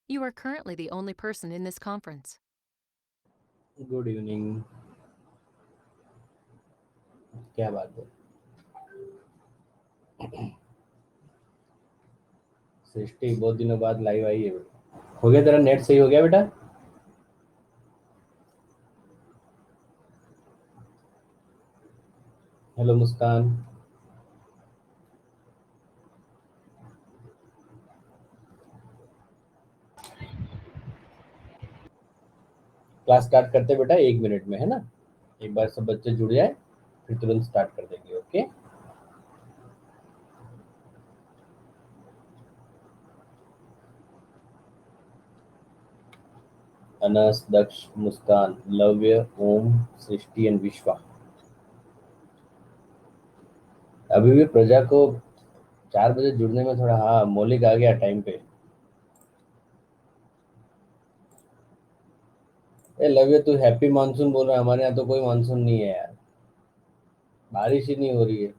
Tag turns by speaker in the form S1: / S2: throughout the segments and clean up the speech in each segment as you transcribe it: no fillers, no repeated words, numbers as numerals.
S1: You are currently the only person in this conference.
S2: Good evening. क्या बात है सृष्टि, बहुत दिनों बाद लाइव आई है बेटा। हो गया तेरा नेट सही हो गया बेटा? हेलो मुस्कान। क्लास स्टार्ट करते बेटा 1 मिनट में, है ना? एक बार सब बच्चे जुड़ जाए फिर तुरंत स्टार्ट कर देंगे। Okay, Anas, Daksh, Muskan, Lavya, Om, Srishti and Vishwa. अभी भी प्रजा को 4 बजे जुड़ने में थोड़ा, हाँ मौलिक आ गया टाइम पे। ए लव्य, तू हैप्पी मानसून बोल रहा है, हमारे यहाँ तो कोई मानसून नहीं है यार, बारिश ही नहीं हो रही है।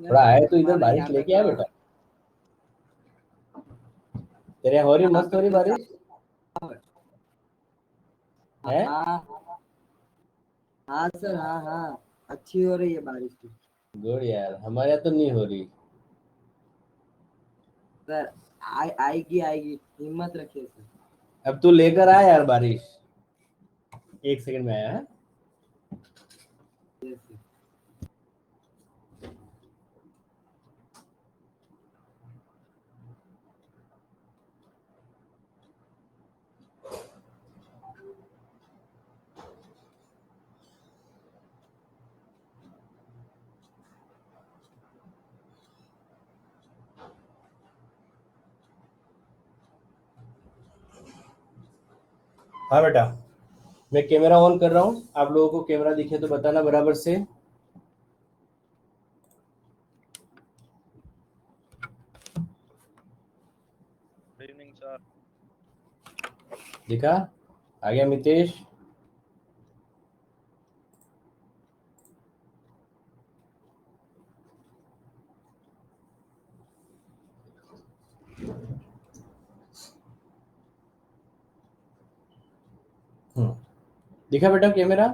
S2: थोड़ा आए तो इधर
S3: हमारे
S2: बारिश
S3: यहाँ पे
S2: लेके आ बेटा। तेरे यहाँ हो रही, मस्त हो रही बारिश है?
S3: हाँ हाँ सर, हाँ हाँ, अच्छी हो रही है बारिश की।
S2: गुड यार, हमारे यहाँ तो नहीं हो रही
S3: सर आएगी आएगी, हिम्मत रखिए सर।
S2: अब तू लेकर आ यार बारिश। 1 सेकंड में आया है।
S3: Yes, sir.
S2: हाँ बेटा, मैं कैमरा ऑन कर रहा हूँ, आप लोगों को कैमरा दिखे तो बताना बराबर से।
S4: Good evening sir.
S2: दिखा? आ गया मितेश? दिखा बेटा कैमरा?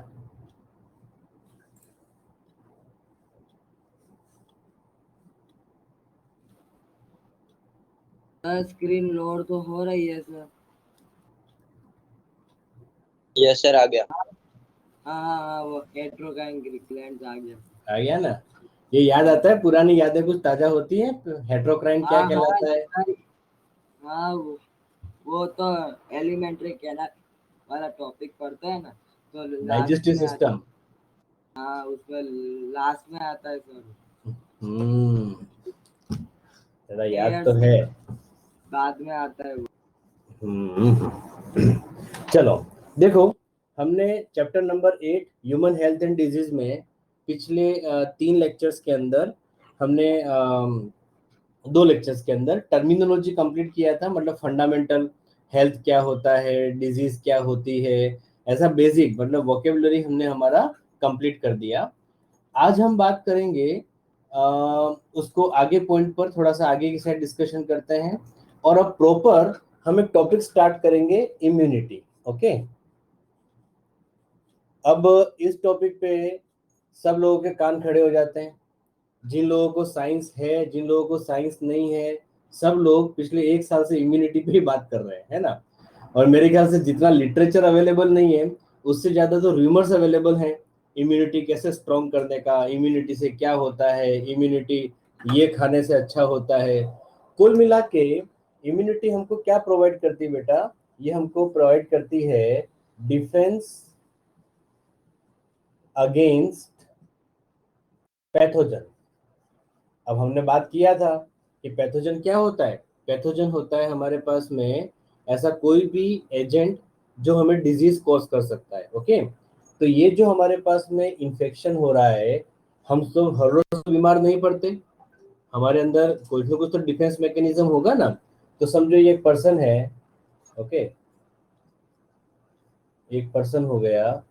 S3: सर स्क्रीन लोड तो हो रही है सर।
S4: यस सर, आ गया।
S3: हाँ हाँ हाँ, वो हेट्रोकाइन ग्लैंड आ गया।
S2: आ गया ना? ये याद आता है, पुरानी यादें कुछ ताजा होती हैं। हेट्रोक्राइन क्या
S3: हाँ
S2: कहलाता है?
S3: हाँ हाँ, वो तो एलिमेंट्री कहना वाला टॉपिक पढ़ते हैं ना, तो लास्ट
S2: डाइजेस्टिव
S3: में
S2: सिस्टम।
S3: हाँ, उसमें लास्ट में आता है सर।
S2: तेरा याद तो
S3: एयर्स
S2: है।
S3: बाद में आता है वो।
S2: चलो देखो, हमने chapter number 8 human health and disease में पिछले 3 लेक्चर्स के अंदर हमने 2 लेक्चर्स के अंदर टर्मिनोलॉजी कंप्लीट किया था। मतलब फंडामेंटल हेल्थ क्या होता है, डिजीज क्या होती है, ऐसा बेसिक मतलब वोकेबुलरी हमने हमारा कंप्लीट कर दिया। आज हम बात करेंगे उसको आगे पॉइंट पर, थोड़ा सा आगे की साइड डिस्कशन करते हैं। और अब प्रॉपर हम एक टॉपिक स्टार्ट करेंगे, इम्यूनिटी। ओके, अब इस टॉपिक पे सब लोगों के कान खड़े हो जाते हैं। जिन लोगों को साइंस है, जिन लोगों को साइंस नहीं है, सब लोग पिछले 1 साल से इम्यूनिटी पे ही बात कर रहे हैं, है ना? और मेरे ख्याल से जितना लिटरेचर अवेलेबल नहीं है, उससे ज्यादा तो रूमर्स अवेलेबल हैं। इम्यूनिटी कैसे स्ट्रॉन्ग करने का, इम्यूनिटी से क्या होता है, इम्यूनिटी ये खाने से अच्छा होता है। कुल मिला के इम्यूनिटी हमको क्या प्रोवाइड करती है बेटा? ये हमको प्रोवाइड करती है डिफेंस अगेंस्ट पैथोजन। अब हमने बात किया था कि पैथोजन क्या होता है। पैथोजन होता है हमारे पास में ऐसा कोई भी एजेंट जो हमें डिजीज कॉज कर सकता है। ओके, तो ये जो हमारे पास में इन्फेक्शन हो रहा है, हम तो हर रोज बीमार नहीं पड़ते, हमारे अंदर कोई ना कुछ तो डिफेंस मैकेनिज्म होगा ना। तो समझो ये एक पर्सन है, ओके, एक पर्सन हो गया,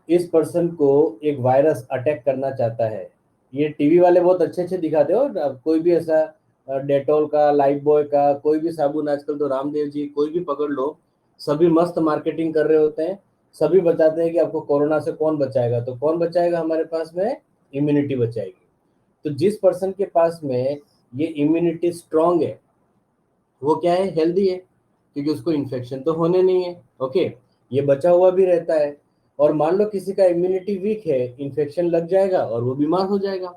S2: इस पर्सन को एक वायरस अटैक करना चाहता है। ये टीवी वाले बहुत अच्छे अच्छे दिखाते हो, अब कोई भी ऐसा डेटॉल का, लाइफ बॉय का, कोई भी साबुन, आजकल तो रामदेव जी, कोई भी पकड़ लो, सभी मस्त मार्केटिंग कर रहे होते हैं। सभी बताते हैं कि आपको कोरोना से कौन बचाएगा, तो कौन बचाएगा हमारे पास में, इम्यूनिटी बचाएगी। तो जिस पर्सन के पास में ये इम्यूनिटी स्ट्रांग है वो क्या है, हेल्दी है, क्योंकि उसको इन्फेक्शन तो होने नहीं है। ओके, ये बचा हुआ भी रहता है। और मान लो किसी का इम्यूनिटी वीक है, इन्फेक्शन लग जाएगा और वो बीमार हो जाएगा।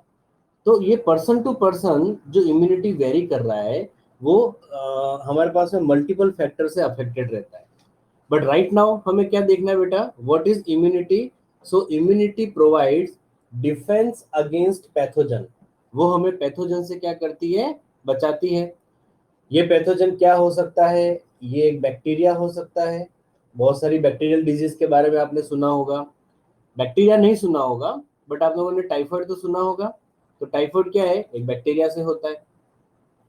S2: तो ये पर्सन टू पर्सन जो इम्यूनिटी वेरी कर रहा है वो हमारे पास में मल्टीपल फैक्टर से अफेक्टेड रहता है। बट राइट नाउ हमें क्या देखना है बेटा, what is immunity. So immunity provides defence against pathogen. वो हमें पैथोजन से क्या करती है, बचाती है। ये पैथोजन क्या हो सकता है, ये एक बैक्टीरिया हो सकता है। बहुत सारी बैक्टीरियल डिजीज के बारे में आपने सुना होगा। बैक्टीरिया नहीं सुना होगा, बट आप लोगों ने टाइफाइड तो सुना होगा। तो टाइफाइड क्या है, एक बैक्टीरिया से होता है।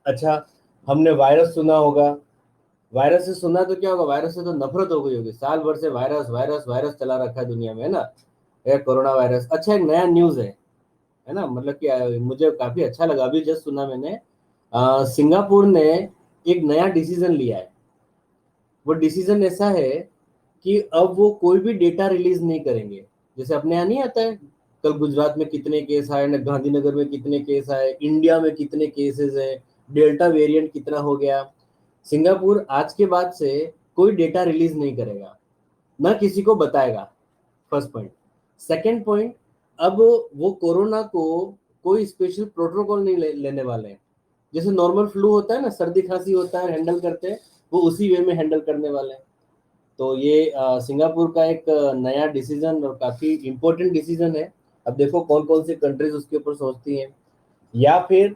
S2: अच्छा, हमने वायरस सुना होगा। वायरस से सुना तो क्या होगा, वायरस से तो नफरत हो गई होगी, साल भर से वायरस वायरस वायरस चला रखा है दुनिया में, है ना, ये कोरोना वायरस। अच्छा, एक नया न्यूज है ना, मतलब कि मुझे काफी अच्छा लगा, अभी जस्ट सुना मैंने। सिंगापुर ने एक नया डिसीजन लिया है। वो डिसीजन ऐसा है कि अब वो कोई भी डेटा रिलीज नहीं करेंगे। जैसे अपने यहाँ नहीं आता है, कल गुजरात में कितने केस आए, गांधीनगर में कितने केस आए, इंडिया में कितने केसेस है, डेल्टा वेरिएंट कितना हो गया। सिंगापुर आज के बाद से कोई डेटा रिलीज नहीं करेगा, ना किसी को बताएगा। First point. सेकंड पॉइंट, अब वो कोरोना को कोई स्पेशल प्रोटोकॉल नहीं लेने वाले हैं। जैसे नॉर्मल फ्लू होता है ना, सर्दी खांसी होता है, हैंडल करते हैं, वो उसी वे में हैंडल करने वाले हैं। तो ये सिंगापुर का एक नया डिसीजन और काफी इंपॉर्टेंट डिसीजन है। अब देखो कौन कौन सी कंट्रीज उसके ऊपर सोचती हैं। या फिर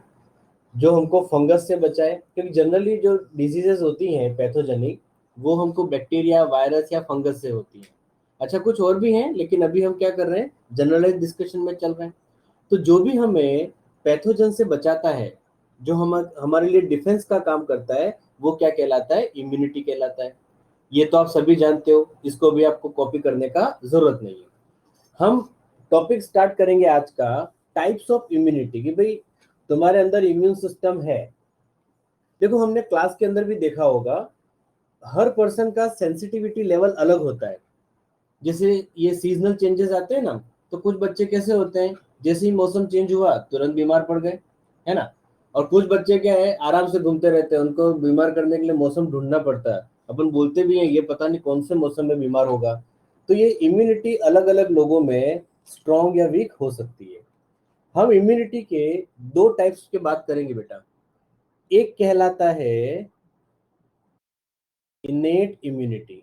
S2: जो हमको फंगस से बचाए, क्योंकि जनरली जो डिजीजेस होती हैं पैथोजेनिक, वो हमको बैक्टीरिया, वायरस या फंगस से होती हैं। अच्छा, कुछ और भी हैं, लेकिन अभी हम क्या कर रहे हैं, जनरलाइज डिस्कशन में चल रहे हैं। तो जो भी हमें पैथोजन से बचाता है, जो हमारे लिए डिफेंस का काम करता है, वो क्या कहलाता है, इम्यूनिटी कहलाता है। ये तो आप सभी जानते हो, इसको भी आपको कॉपी करने का जरूरत नहीं है। हम टॉपिक स्टार्ट करेंगे आज का, टाइप्स ऑफ इम्यूनिटी, कि भाई तुम्हारे अंदर इम्यून सिस्टम है। देखो, हमने क्लास के अंदर भी देखा होगा, हर पर्सन का सेंसिटिविटी लेवल अलग होता है। जैसे ये सीजनल चेंजेस आते हैं ना, तो कुछ बच्चे कैसे होते हैं, जैसे ही मौसम चेंज हुआ तुरंत बीमार पड़ गए, है ना। और कुछ बच्चे क्या है, आराम से घूमते रहते हैं, उनको बीमार करने के लिए मौसम ढूंढना पड़ता है। अपन बोलते भी हैं ये पता नहीं कौन से मौसम में बीमार होगा। तो ये इम्यूनिटी अलग अलग लोगों में स्ट्रॉन्ग या वीक हो सकती है। हम इम्यूनिटी के दो टाइप्स की बात करेंगे बेटा। एक कहलाता है इनेट इम्यूनिटी।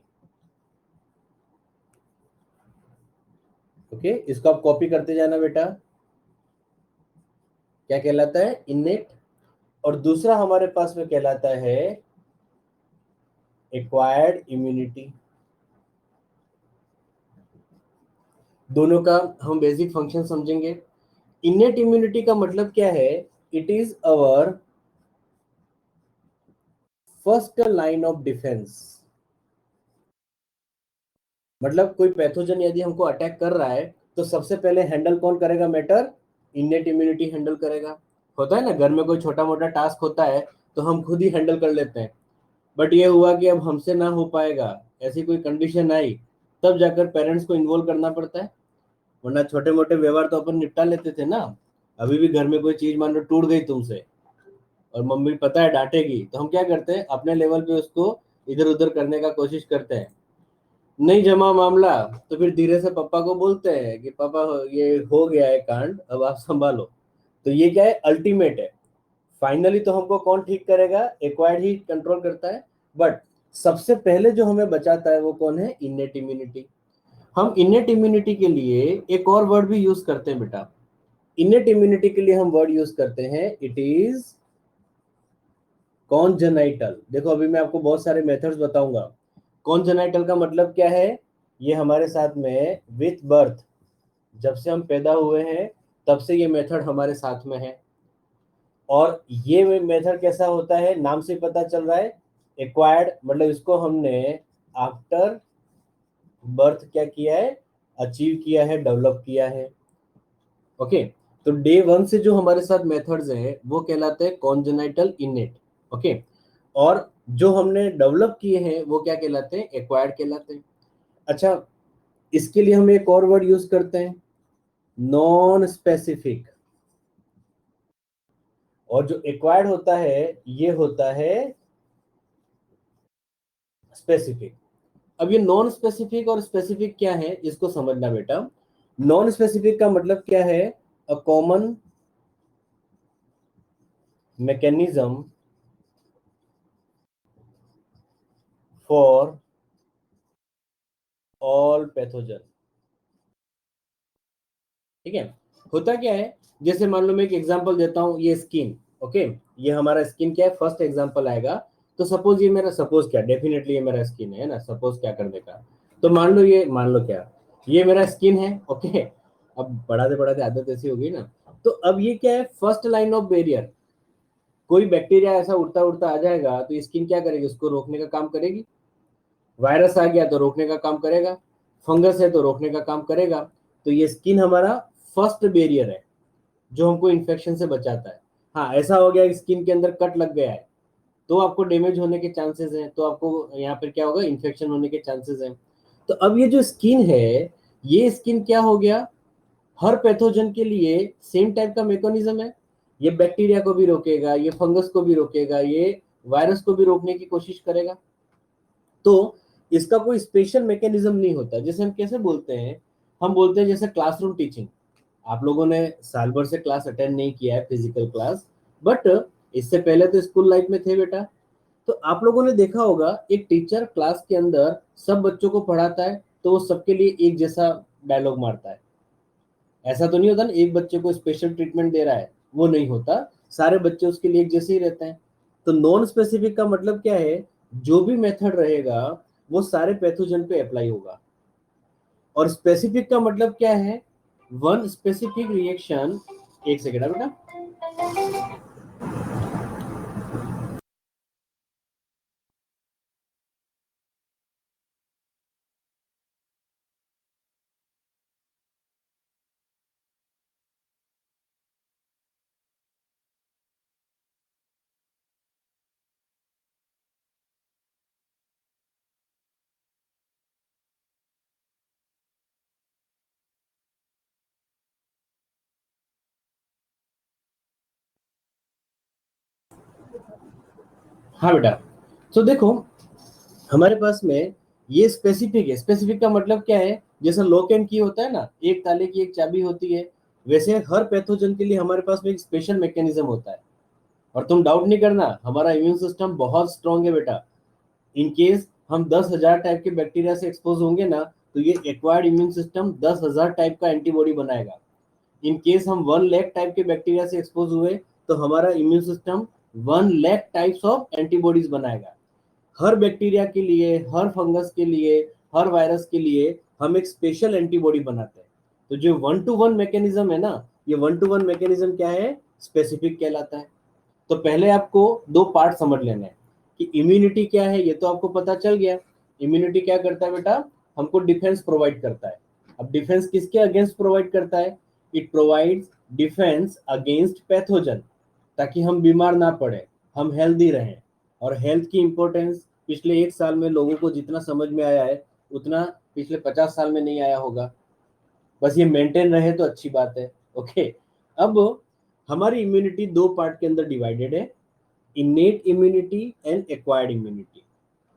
S2: ओके, इसको आप कॉपी करते जाना बेटा। क्या कहलाता है, इनेट। और दूसरा हमारे पास में कहलाता है एक्वायर्ड इम्यूनिटी। दोनों का हम बेसिक फंक्शन समझेंगे। इनेट इम्यूनिटी का मतलब क्या है, it is our first line of defence. मतलब कोई पैथोजन यदि हमको अटैक कर रहा है, तो सबसे पहले हैंडल कौन करेगा मैटर, इनेट इम्यूनिटी हैंडल करेगा। होता है ना, घर में कोई छोटा मोटा टास्क होता है तो हम खुद ही हैंडल कर लेते हैं। बट ये हुआ कि अब हमसे ना हो पाएगा, ऐसी कोई कंडीशन आई, तब जाकर पेरेंट्स को इन्वॉल्व करना पड़ता है। वरना छोटे मोटे व्यवहार तो अपन निपटा लेते थे ना। अभी भी घर में कोई चीज मान लो टूट गई तुमसे, और मम्मी पता है डांटेगी, तो हम क्या करते हैं, अपने लेवल पे उसको इधर उधर करने का कोशिश करते हैं। नहीं जमा मामला, तो फिर धीरे से पापा को बोलते हैं कि पापा ये हो गया है कांड, अब आप संभालो। तो ये क्या है, अल्टीमेट है। फाइनली तो हमको कौन ठीक करेगा, एक्वायर्ड ही कंट्रोल करता है। बट सबसे पहले जो हमें बचाता है वो कौन है, इनेट इम्यूनिटी। हम इनेट इम्यूनिटी के लिए एक और वर्ड भी यूज करते हैं बेटा। इनेट इम्यूनिटी के लिए हम वर्ड यूज करते हैं, इट इज कॉन्जेनाइटल। देखो अभी मैं आपको बहुत सारे मेथड्स बताऊंगा। कॉन्जेनाइटल का मतलब क्या है, ये हमारे साथ में विथ बर्थ, जब से हम पैदा हुए हैं तब से ये मेथड हमारे साथ में है। और ये मेथड कैसा होता है, नाम से पता चल रहा है, एक्वायर्ड, मतलब इसको हमने आफ्टर बर्थ क्या किया है, अचीव किया है, डेवलप किया है। ओके, तो डे 1 से जो हमारे साथ मेथड्स हैं वो कहलाते हैं कॉन्जेनाइटल इनेट, ओके। और जो हमने डेवलप किए हैं वो क्या कहलाते हैं, एक्वायर्ड कहलाते हैं। अच्छा, इसके लिए हम एक और वर्ड यूज करते हैं, नॉन स्पेसिफिक। और जो एक्वायर्ड होता है ये होता है स्पेसिफिक। अब ये नॉन स्पेसिफिक और स्पेसिफिक क्या है इसको समझना बेटा। नॉन स्पेसिफिक का मतलब क्या है, a common mechanism for all pathogen. ठीक है, होता क्या है, जैसे मान लो मैं एक एग्जांपल देता हूं, ये स्किन, ओके, ये हमारा स्किन क्या है, फर्स्ट एग्जांपल आएगा। तो सपोज ये मेरा, सपोज क्या, डेफिनेटली ये मेरा स्किन है ना, सपोज क्या करने का, तो मान लो ये, मान लो क्या, ये मेरा स्किन है, ओके। अब बढ़ाते बढ़ाते आदत ऐसी हो गई ना। तो अब ये क्या है, फर्स्ट लाइन ऑफ बैरियर। कोई बैक्टीरिया ऐसा उड़ता उड़ता आ जाएगा तो स्किन क्या करेगी, उसको रोकने का काम करेगी। वायरस आ गया तो रोकने का काम करेगा, फंगस है तो रोकने का काम करेगा। तो ये स्किन हमारा फर्स्ट बैरियर है जो हमको इन्फेक्शन से बचाता है। हाँ, ऐसा हो गया स्किन के अंदर कट लग गया है तो आपको डैमेज होने के चांसेस हैं, तो आपको यहाँ पर क्या होगा, इन्फेक्शन होने के चांसेस हैं। तो अब ये जो स्किन है, ये स्किन क्या हो गया, हर पैथोजन के लिए सेम टाइप का मैकेनिज्म है। ये बैक्टीरिया को भी रोकेगा, ये फंगस को भी रोकेगा, ये वायरस को भी रोकने की कोशिश करेगा। तो इसका कोई स्पेशल मैकेनिज्म नहीं होता। जैसे हम कैसे बोलते हैं, हम बोलते हैं जैसे क्लासरूम टीचिंग, आप लोगों ने साल भर से क्लास अटेंड नहीं किया है, फिजिकल क्लास, बट इससे पहले तो स्कूल लाइफ में थे बेटा। तो आप लोगों ने देखा होगा एक टीचर क्लास के अंदर सब बच्चों को पढ़ाता है तो वो सबके लिए एक जैसा डायलॉग मारता है। ऐसा तो नहीं होता ना, एक बच्चे को स्पेशल ट्रीटमेंट दे रहा है, वो नहीं होता, सारे बच्चे उसके लिए एक जैसे ही रहते हैं। तो नॉन स्पेसिफिक का मतलब क्या है, जो भी मेथड रहेगा वो सारे पैथोजन पे अप्लाई होगा। और स्पेसिफिक का मतलब क्या है, वन स्पेसिफिक रिएक्शन। एक सेकेंड बेटा। हाँ बेटा, तो देखो हमारे पास में ये स्पेसिफिक है। स्पेसिफिक का मतलब क्या है, जैसे लॉक एंड की होता है ना, एक ताले की एक चाबी होती है, वैसे हर पैथोजन के लिए हमारे पास में एक स्पेशल मैकेनिज्म होता है। और तुम डाउट नहीं करना, हमारा इम्यून सिस्टम बहुत स्ट्रांग है बेटा। इन केस हम 10,000 टाइप के बैक्टीरिया से एक्सपोज होंगे ना, तो ये एक्वायर्ड इम्यून सिस्टम 10,000 टाइप का एंटीबॉडी बनाएगा। इन केस हम 1 लाख टाइप के बैक्टीरिया से एक्सपोज हुए तो हमारा immune system 1 lakh types of antibodies बनाएगा। हर बैक्टीरिया के लिए, हर फंगस के लिए, हर वायरस के लिए हम एक स्पेशल एंटीबॉडी बनाते हैं। तो जो 1-to-1 मैकेनिज्म है ना, ये 1-to-1 मैकेनिज्म क्या है, स्पेसिफिक कहलाता है। तो पहले आपको दो पार्ट समझ लेना है कि इम्यूनिटी क्या है, ये तो आपको पता चल गया। इम्यूनिटी क्या करता है बेटा, हमको डिफेंस प्रोवाइड करता है। अब डिफेंस किसके अगेंस्ट प्रोवाइड करता है, it provides defence against pathogen, ताकि हम बीमार ना पड़े, हम हेल्दी रहें। और हेल्थ की इंपॉर्टेंस पिछले 1 साल में लोगों को जितना समझ में आया है उतना पिछले 50 साल में नहीं आया होगा। बस ये मेंटेन रहे तो अच्छी बात है, ओके। अब हमारी इम्यूनिटी दो पार्ट के अंदर डिवाइडेड है, innate immunity and acquired immunity.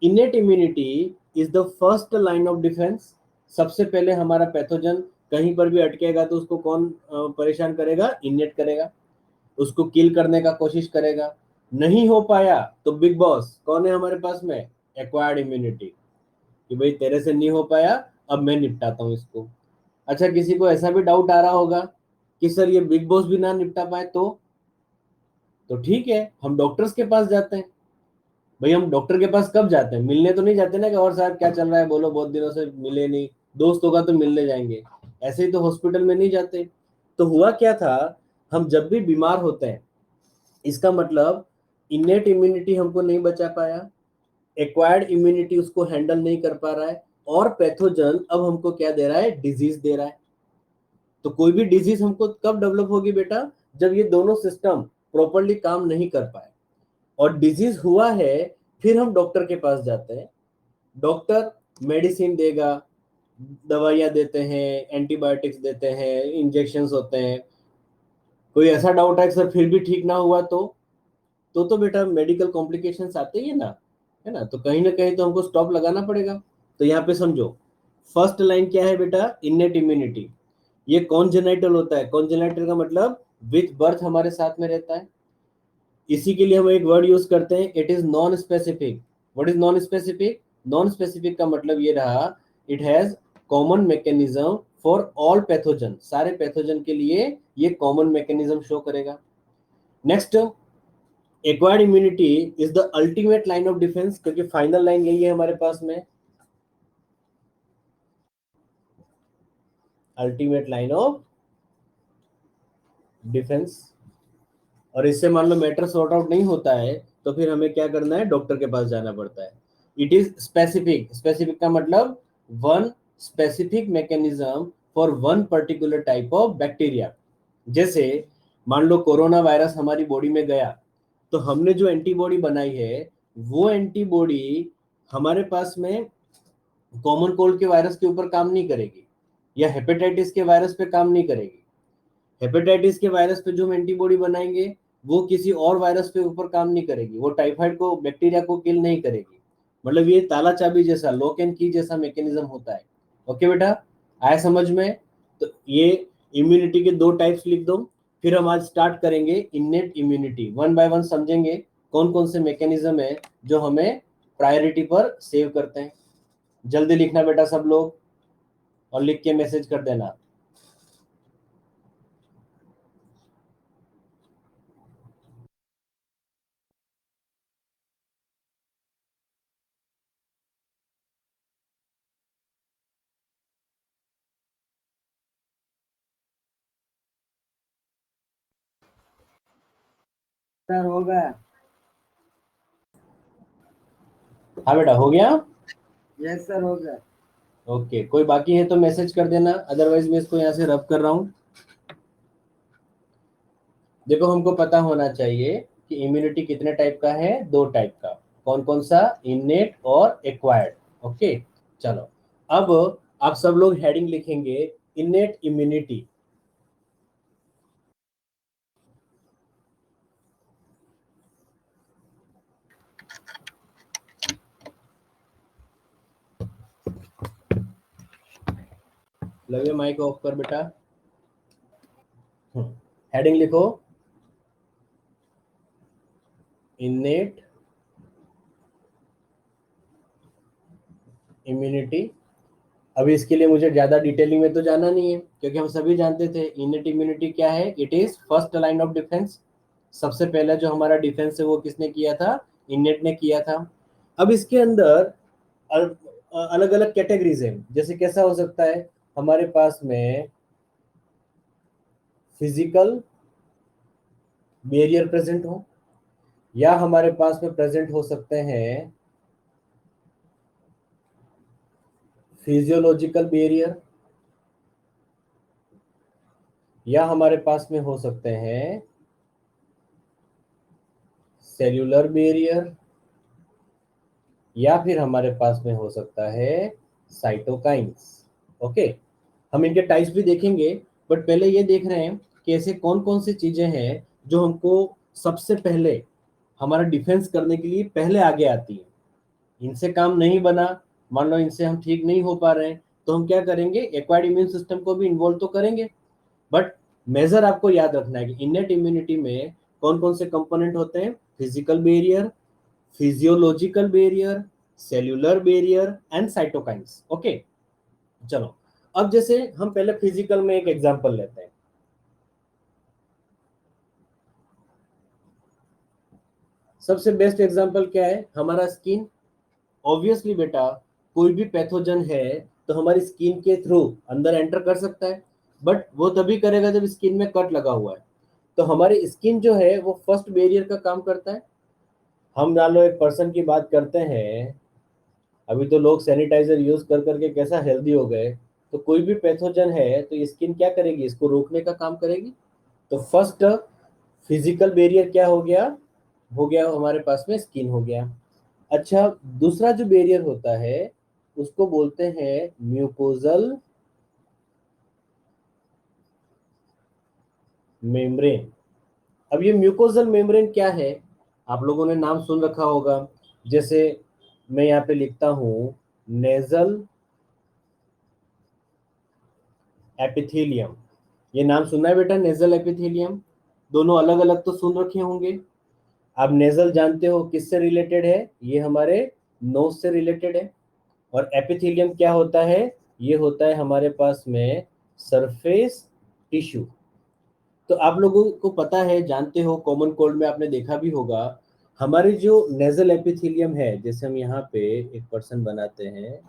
S2: Innate immunity is the first line of defense. सबसे पहले हमारा पैथोजन कहीं पर भी अटकेगा तो उसको कौन परेशान करेगा, इनेट करेगा, उसको किल करने का कोशिश करेगा। नहीं हो पाया तो बिग बॉस कौन है हमारे पास में, एक्वायर्ड इम्यूनिटी, कि भाई तेरे से नहीं हो पाया, अब मैं निपटाता हूँ इसको। अच्छा, किसी को ऐसा भी डाउट आ रहा होगा कि सर ये बिग बॉस भी ना निपटा पाए तो ठीक है, हम डॉक्टर्स के पास जाते हैं। भाई हम डॉक्टर के पास कब जाते हैं, मिलने तो नहीं जाते ना कि और साहब क्या चल रहा है बोलो, बहुत दिनों से मिले नहीं, दोस्त होगा तो मिलने जाएंगे, ऐसे ही तो हॉस्पिटल में नहीं जाते। तो हुआ क्या था, हम जब भी बीमार होते हैं इसका मतलब इनेट इम्यूनिटी हमको नहीं बचा पाया, एक्वायर्ड इम्यूनिटी उसको हैंडल नहीं कर पा रहा है, और पैथोजन अब हमको क्या दे रहा है, डिजीज दे रहा है। तो कोई भी डिजीज हमको कब डेवलप होगी बेटा, जब ये दोनों सिस्टम प्रॉपरली काम नहीं कर पाए और डिजीज हुआ है, फिर हम डॉक्टर के पास जाते हैं। डॉक्टर मेडिसिन देगा, दवाइयाँ देते हैं, एंटीबायोटिक्स देते हैं, इंजेक्शंस होते हैं। कोई ऐसा डाउट है कि सर फिर भी ठीक ना हुआ तो बेटा मेडिकल कॉम्प्लिकेशंस आते ही है ना, है ना। तो कहीं ना कहीं तो हमको स्टॉप लगाना पड़ेगा। तो यहाँ पे समझो, फर्स्ट लाइन क्या है बेटा, इनेट इम्यूनिटी। ये कॉन्जेनाइटल होता है। कॉन्जेनाइटल का मतलब विथ बर्थ हमारे साथ में रहता है। इसी के लिए हम एक वर्ड यूज करते हैं, it is non specific. What is non specific? Non specific का मतलब ये रहा, it has common mechanism for all pathogen. सारे पैथोजन के लिए ये कॉमन मैकेनिज्म शो करेगा। Next, acquired immunity is the ultimate line of defence, क्योंकि फाइनल लाइन यही है हमारे पास में, अल्टीमेट लाइन ऑफ डिफेंस। और इससे मान लो मैटर सॉर्ट आउट नहीं होता है तो फिर हमें क्या करना है, डॉक्टर के पास जाना पड़ता है। It is specific. स्पेसिफिक का मतलब one specific mechanism for one particular type of bacteria. जैसे मान लो कोरोना वायरस हमारी बॉडी में गया, तो हमने जो एंटीबॉडी बनाई है वो एंटीबॉडी हमारे पास में कॉमन कोल्ड के वायरस के ऊपर काम नहीं करेगी, या हेपेटाइटिस के वायरस पे काम नहीं करेगी। हेपेटाइटिस के वायरस पे जो हम एंटीबॉडी बनाएंगे वो किसी और वायरस पे ऊपर काम नहीं करेगी, वो टाइफाइड को, बैक्टीरिया को किल नहीं करेगी। मतलब ये ताला चाबी जैसा, लॉक एंड की जैसा मैकेनिज्म होता है। ओके बेटा, आया समझ में? तो ये इम्यूनिटी के दो टाइप्स लिख दो। फिर हम आज स्टार्ट करेंगे innate immunity, one by one समझेंगे कौन कौन से मैकेनिज्म है जो हमें प्रायोरिटी पर सेव करते हैं। जल्दी लिखना बेटा सब लोग, और लिख के मैसेज कर देना।
S3: सर हो गया।
S2: हाँ बेटा, हो गया।
S3: यस सर हो गया।
S2: ओके, कोई बाकी है तो मैसेज कर देना, अदरवाइज मैं इसको यहाँ से रब कर रहा हूँ। देखो, हमको पता होना चाहिए कि इम्यूनिटी कितने टाइप का है, दो टाइप का। कौन कौन सा? इनेट और एक्वायर्ड। ओके, चलो अब आप सब लोग हेडिंग लिखेंगे, इनेट इम्यूनिटी। लगे माइक ऑफ कर बेटा। हेडिंग लिखो, इनेट इम्यूनिटी। अभी इसके लिए मुझे ज्यादा डिटेलिंग में तो जाना नहीं है, क्योंकि हम सभी जानते थे इनेट इम्यूनिटी क्या है। It is first line of defence. सबसे पहला जो हमारा डिफेंस है वो किसने किया था? इनेट ने किया था। अब इसके अंदर अलग अलग कैटेगरीज है। जैसे कैसा हो सकता है, हमारे पास में फिजिकल बैरियर प्रेजेंट हो, या हमारे पास में प्रेजेंट हो सकते हैं फिजियोलॉजिकल बैरियर, या हमारे पास में हो सकते हैं सेल्यूलर बैरियर, या फिर हमारे पास में हो सकता है साइटोकाइंस। ओके, हम इनके टाइप्स भी देखेंगे, बट पहले ये देख रहे हैं कि ऐसे कौन कौन सी चीजें हैं जो हमको सबसे पहले हमारा डिफेंस करने के लिए पहले आगे आती है। इनसे काम नहीं बना, मान लो इनसे हम ठीक नहीं हो पा रहे हैं, तो हम क्या करेंगे, एक्वायर्ड इम्यून सिस्टम को भी इन्वॉल्व तो करेंगे। बट मेजर आपको याद रखना है कि इनेट इम्यूनिटी में कौन कौन से कंपोनेंट होते हैं? Physical barrier, physiological barrier, cellular barrier and cytokines. Okay, चलो अब जैसे हम पहले फिजिकल में एक एग्जांपल लेते हैं। सबसे बेस्ट एग्जांपल क्या है? हमारा स्किन। ऑब्वियसली बेटा, कोई भी पैथोजन है तो हमारी स्किन के थ्रू अंदर एंटर कर सकता है, बट वो तभी करेगा जब स्किन में कट लगा हुआ है। तो हमारी स्किन जो है वो फर्स्ट बैरियर का काम करता है। हम मान लो एक पर्सन की बात करते हैं, अभी तो लोग सैनिटाइजर यूज कर करके कैसा हेल्दी हो गए, तो कोई भी पैथोजन है तो स्किन क्या करेगी, इसको रोकने का काम करेगी। तो फर्स्ट फिजिकल बैरियर क्या हो गया हमारे पास में स्किन हो गया। अच्छा, दूसरा जो बैरियर होता है उसको बोलते हैं म्यूकोजल मेम्ब्रेन। अब ये म्यूकोजल मेम्ब्रेन क्या है, आप लोगों ने नाम सुन रखा होगा। जैसे मैं यहाँ पे लिखता हूं नेजल एपिथेलियम, ये नाम सुना है बेटा, नेजल एपिथेलियम। दोनों अलग अलग तो सुन रखे होंगे। आप नेजल जानते हो किससे रिलेटेड है, ये हमारे नोज से रिलेटेड है। और एपिथेलियम क्या होता है, ये होता है हमारे पास में सरफेस टिश्यू। तो आप लोगों को पता है, जानते हो, कॉमन कोल्ड में आपने देखा भी होगा, हमारे जो नेजल एपिथेलियम है, जैसे हम यहाँ पे एक पर्सन बनाते हैं,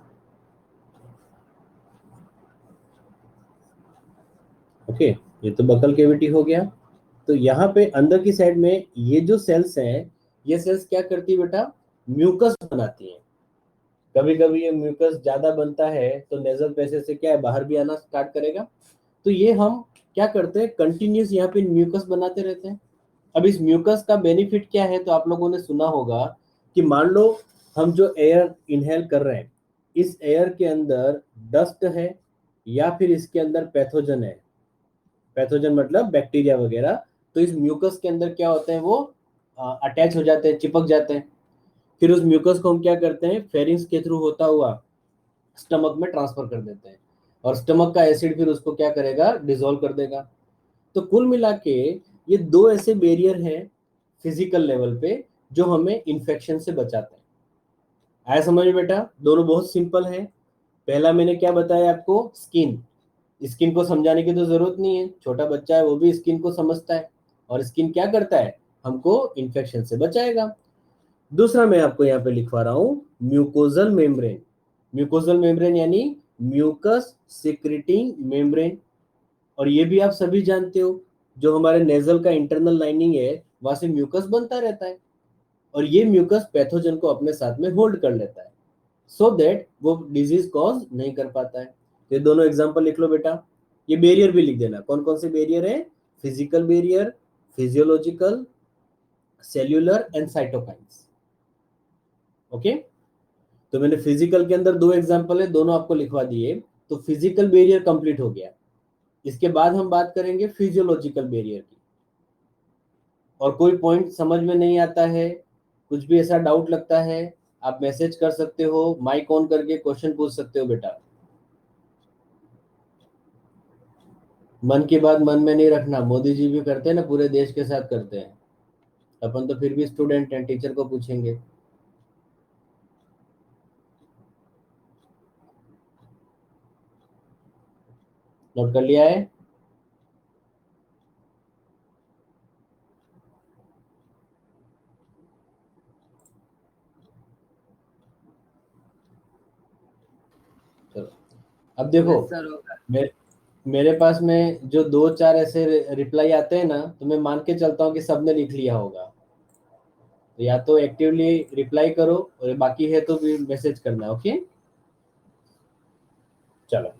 S2: ओके, ये तो बकल कैविटी हो गया। तो यहाँ पे अंदर की साइड में ये जो सेल्स हैं, ये सेल्स क्या करती है बेटा, म्यूकस बनाती हैं। कभी कभी ये म्यूकस ज्यादा बनता है तो नेजल पैसेज से क्या है, बाहर भी आना स्टार्ट करेगा। तो ये हम क्या करते हैं, कंटिन्यूस यहाँ पे म्यूकस बनाते रहते हैं। अब इस म्यूकस का बेनिफिट क्या है, तो आप लोगों ने सुना होगा कि मान लो हम जो एयर इनहेल कर रहे हैं, इस एयर के अंदर डस्ट है या फिर इसके अंदर पैथोजन है, पैथोजन मतलब बैक्टीरिया वगैरह, तो इस म्यूकस के अंदर क्या होते हैं, वो अटैच हो जाते हैं, चिपक जाते हैं। फिर उस म्यूकस को हम क्या करते हैं, फेरिंग्स के थ्रू होता हुआ स्टमक में ट्रांसफर कर देते हैं, और स्टमक का एसिड फिर उसको क्या करेगा, डिसॉल्व कर देगा। तो कुल मिला के ये दो ऐसे बैरियर हैं फिजिकल लेवल पे जो हमें इन्फेक्शन से बचाते हैं। आया समझ में बेटा, दोनों बहुत सिंपल है। पहला मैंने क्या बताया आपको, स्किन। स्किन को समझाने की तो जरूरत नहीं है, छोटा बच्चा है वो भी स्किन को समझता है, और स्किन क्या करता है, हमको इन्फेक्शन से बचाएगा। दूसरा मैं आपको यहाँ पे लिखवा रहा हूँ म्यूकोजल मेम्ब्रेन। म्यूकोजल मेम्ब्रेन यानी म्यूकस सिक्रेटिंग मेम्ब्रेन। और ये भी आप सभी जानते हो, जो हमारे नेजल का इंटरनल लाइनिंग है वहां से म्यूकस बनता रहता है, और ये म्यूकस पैथोजन को अपने साथ में होल्ड कर लेता है, सो दैट वो डिजीज कॉज नहीं कर पाता है। ये दोनों एग्जांपल लिख लो बेटा। ये बैरियर भी लिख देना, कौन कौन से बैरियर है, physical barrier, physiological, cellular and cytokines. Okay, तो मैंने फिजिकल के अंदर दो एग्जांपल है, दोनों आपको लिखवा दिए। तो फिजिकल बैरियर कंप्लीट हो गया। इसके बाद हम बात करेंगे फिजियोलॉजिकल बैरियर की। और कोई पॉइंट समझ में नहीं आता है, कुछ भी ऐसा डाउट लगता है, आप मैसेज कर सकते हो, माइक ऑन करके क्वेश्चन पूछ सकते हो बेटा। मन की बात मन में नहीं रखना, मोदी जी भी करते हैं ना, पूरे देश के साथ करते हैं। अपन तो फिर भी स्टूडेंट हैं, टीचर को पूछेंगे। नोट कर लिया है? चलो, अब देखो,
S3: सर होगा।
S2: मेरे पास में जो दो चार ऐसे रिप्लाई आते हैं ना, तो मैं मान के चलता हूँ कि सबने लिख लिया होगा। तो या तो एक्टिवली रिप्लाई करो, और बाकी है तो भी मैसेज करना। ओके, चलो।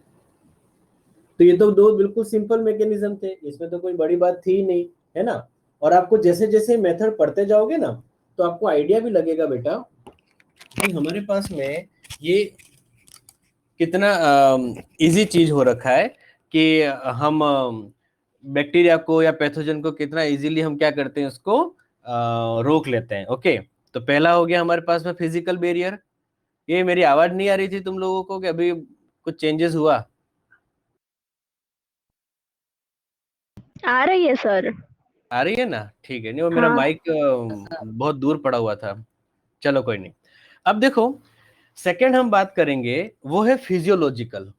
S2: तो ये तो दो बिल्कुल सिंपल मैकेनिज्म थे, इसमें तो कोई बड़ी बात थी ही नहीं, है ना। और आपको जैसे जैसे मेथड पढ़ते जाओगे ना, तो आपको आइडिया भी लगेगा बेटा कि हमारे पास में ये कितना इजी चीज हो रखा है कि हम बैक्टीरिया को या पैथोजन को कितना इजीली हम क्या करते हैं, उसको रोक लेते हैं। ओके, तो पहला हो गया हमारे पास में फिजिकल बैरियर। ये मेरी आवाज नहीं आ रही थी तुम लोगों को कि अभी कुछ चेंजेस हुआ?
S5: आ रही है सर।
S2: आ रही है ना, ठीक है। नहीं, वो मेरा
S5: हाँ।
S2: माइक बहुत दूर पड़ा हुआ था। चलो कोई नहीं। अब देखो, सेकंड हम बात करेंगे वो है फिजियोलॉजिकल।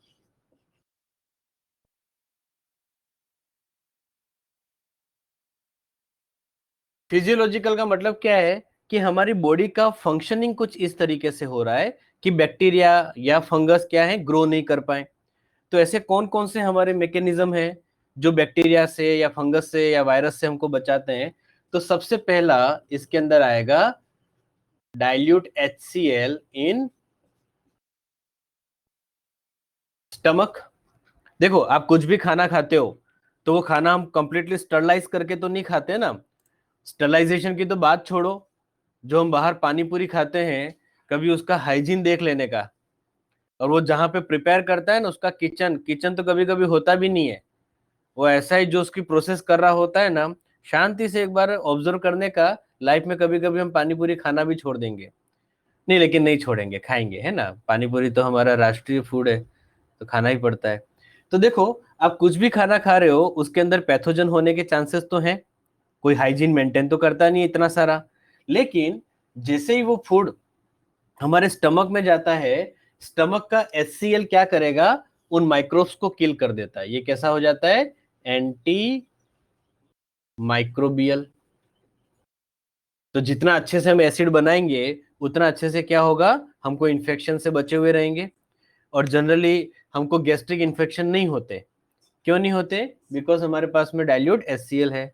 S2: फिजियोलॉजिकल का मतलब क्या है कि हमारी बॉडी का फंक्शनिंग कुछ इस तरीके से हो रहा है कि बैक्टीरिया या फंगस क्या है, ग्रो नहीं कर पाए। तो ऐसे कौन कौन से हमारे मैकेनिज्म हैं जो बैक्टीरिया से या फंगस से या वायरस से हमको बचाते हैं? तो सबसे पहला इसके अंदर आएगा डाइल्यूट HCl इन स्टमक। देखो आप कुछ भी खाना खाते हो तो वो खाना हम कंप्लीटली स्टरलाइज करके तो नहीं खाते ना। स्टरलाइजेशन की तो बात छोड़ो, जो हम बाहर पानी पूरी खाते हैं, कभी उसका हाइजीन देख लेने का। और वो जहाँ पे प्रिपेयर करता है ना, उसका किचन किचन तो कभी कभी होता भी नहीं है, वो ऐसा ही जो उसकी प्रोसेस कर रहा होता है ना, शांति से एक बार ऑब्जर्व करने का। लाइफ में कभी कभी हम पानी पूरी खाना भी छोड़ देंगे, नहीं लेकिन नहीं छोड़ेंगे, खाएंगे, है ना। पानी पूरी तो हमारा राष्ट्रीय फूड है, तो खाना ही पड़ता है। तो देखो, आप कुछ भी खाना खा रहे हो उसके अंदर पैथोजन होने के चांसेस तो हैं, कोई हाइजीन मेंटेन तो करता नहीं है इतना सारा। लेकिन जैसे ही वो फूड हमारे स्टमक में जाता है, स्टमक का HCl क्या करेगा, उन माइक्रोब्स को किल कर देता है। ये कैसा हो जाता है, एंटी माइक्रोबियल। तो जितना अच्छे से हम एसिड बनाएंगे उतना अच्छे से क्या होगा, हमको इन्फेक्शन से बचे हुए रहेंगे। और जनरली हमको गैस्ट्रिक इन्फेक्शन नहीं होते। क्यों नहीं होते, बिकॉज हमारे पास में डाइल्यूट HCl है।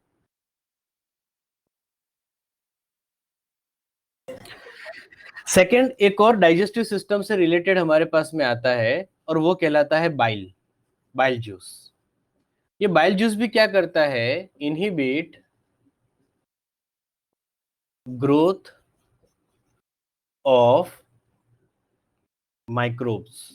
S2: सेकंड, एक और डाइजेस्टिव सिस्टम से रिलेटेड हमारे पास में आता है, और वो कहलाता है बाइल, बाइल जूस। ये बाइल जूस भी क्या करता है, इनहिबिट ग्रोथ ऑफ माइक्रोब्स।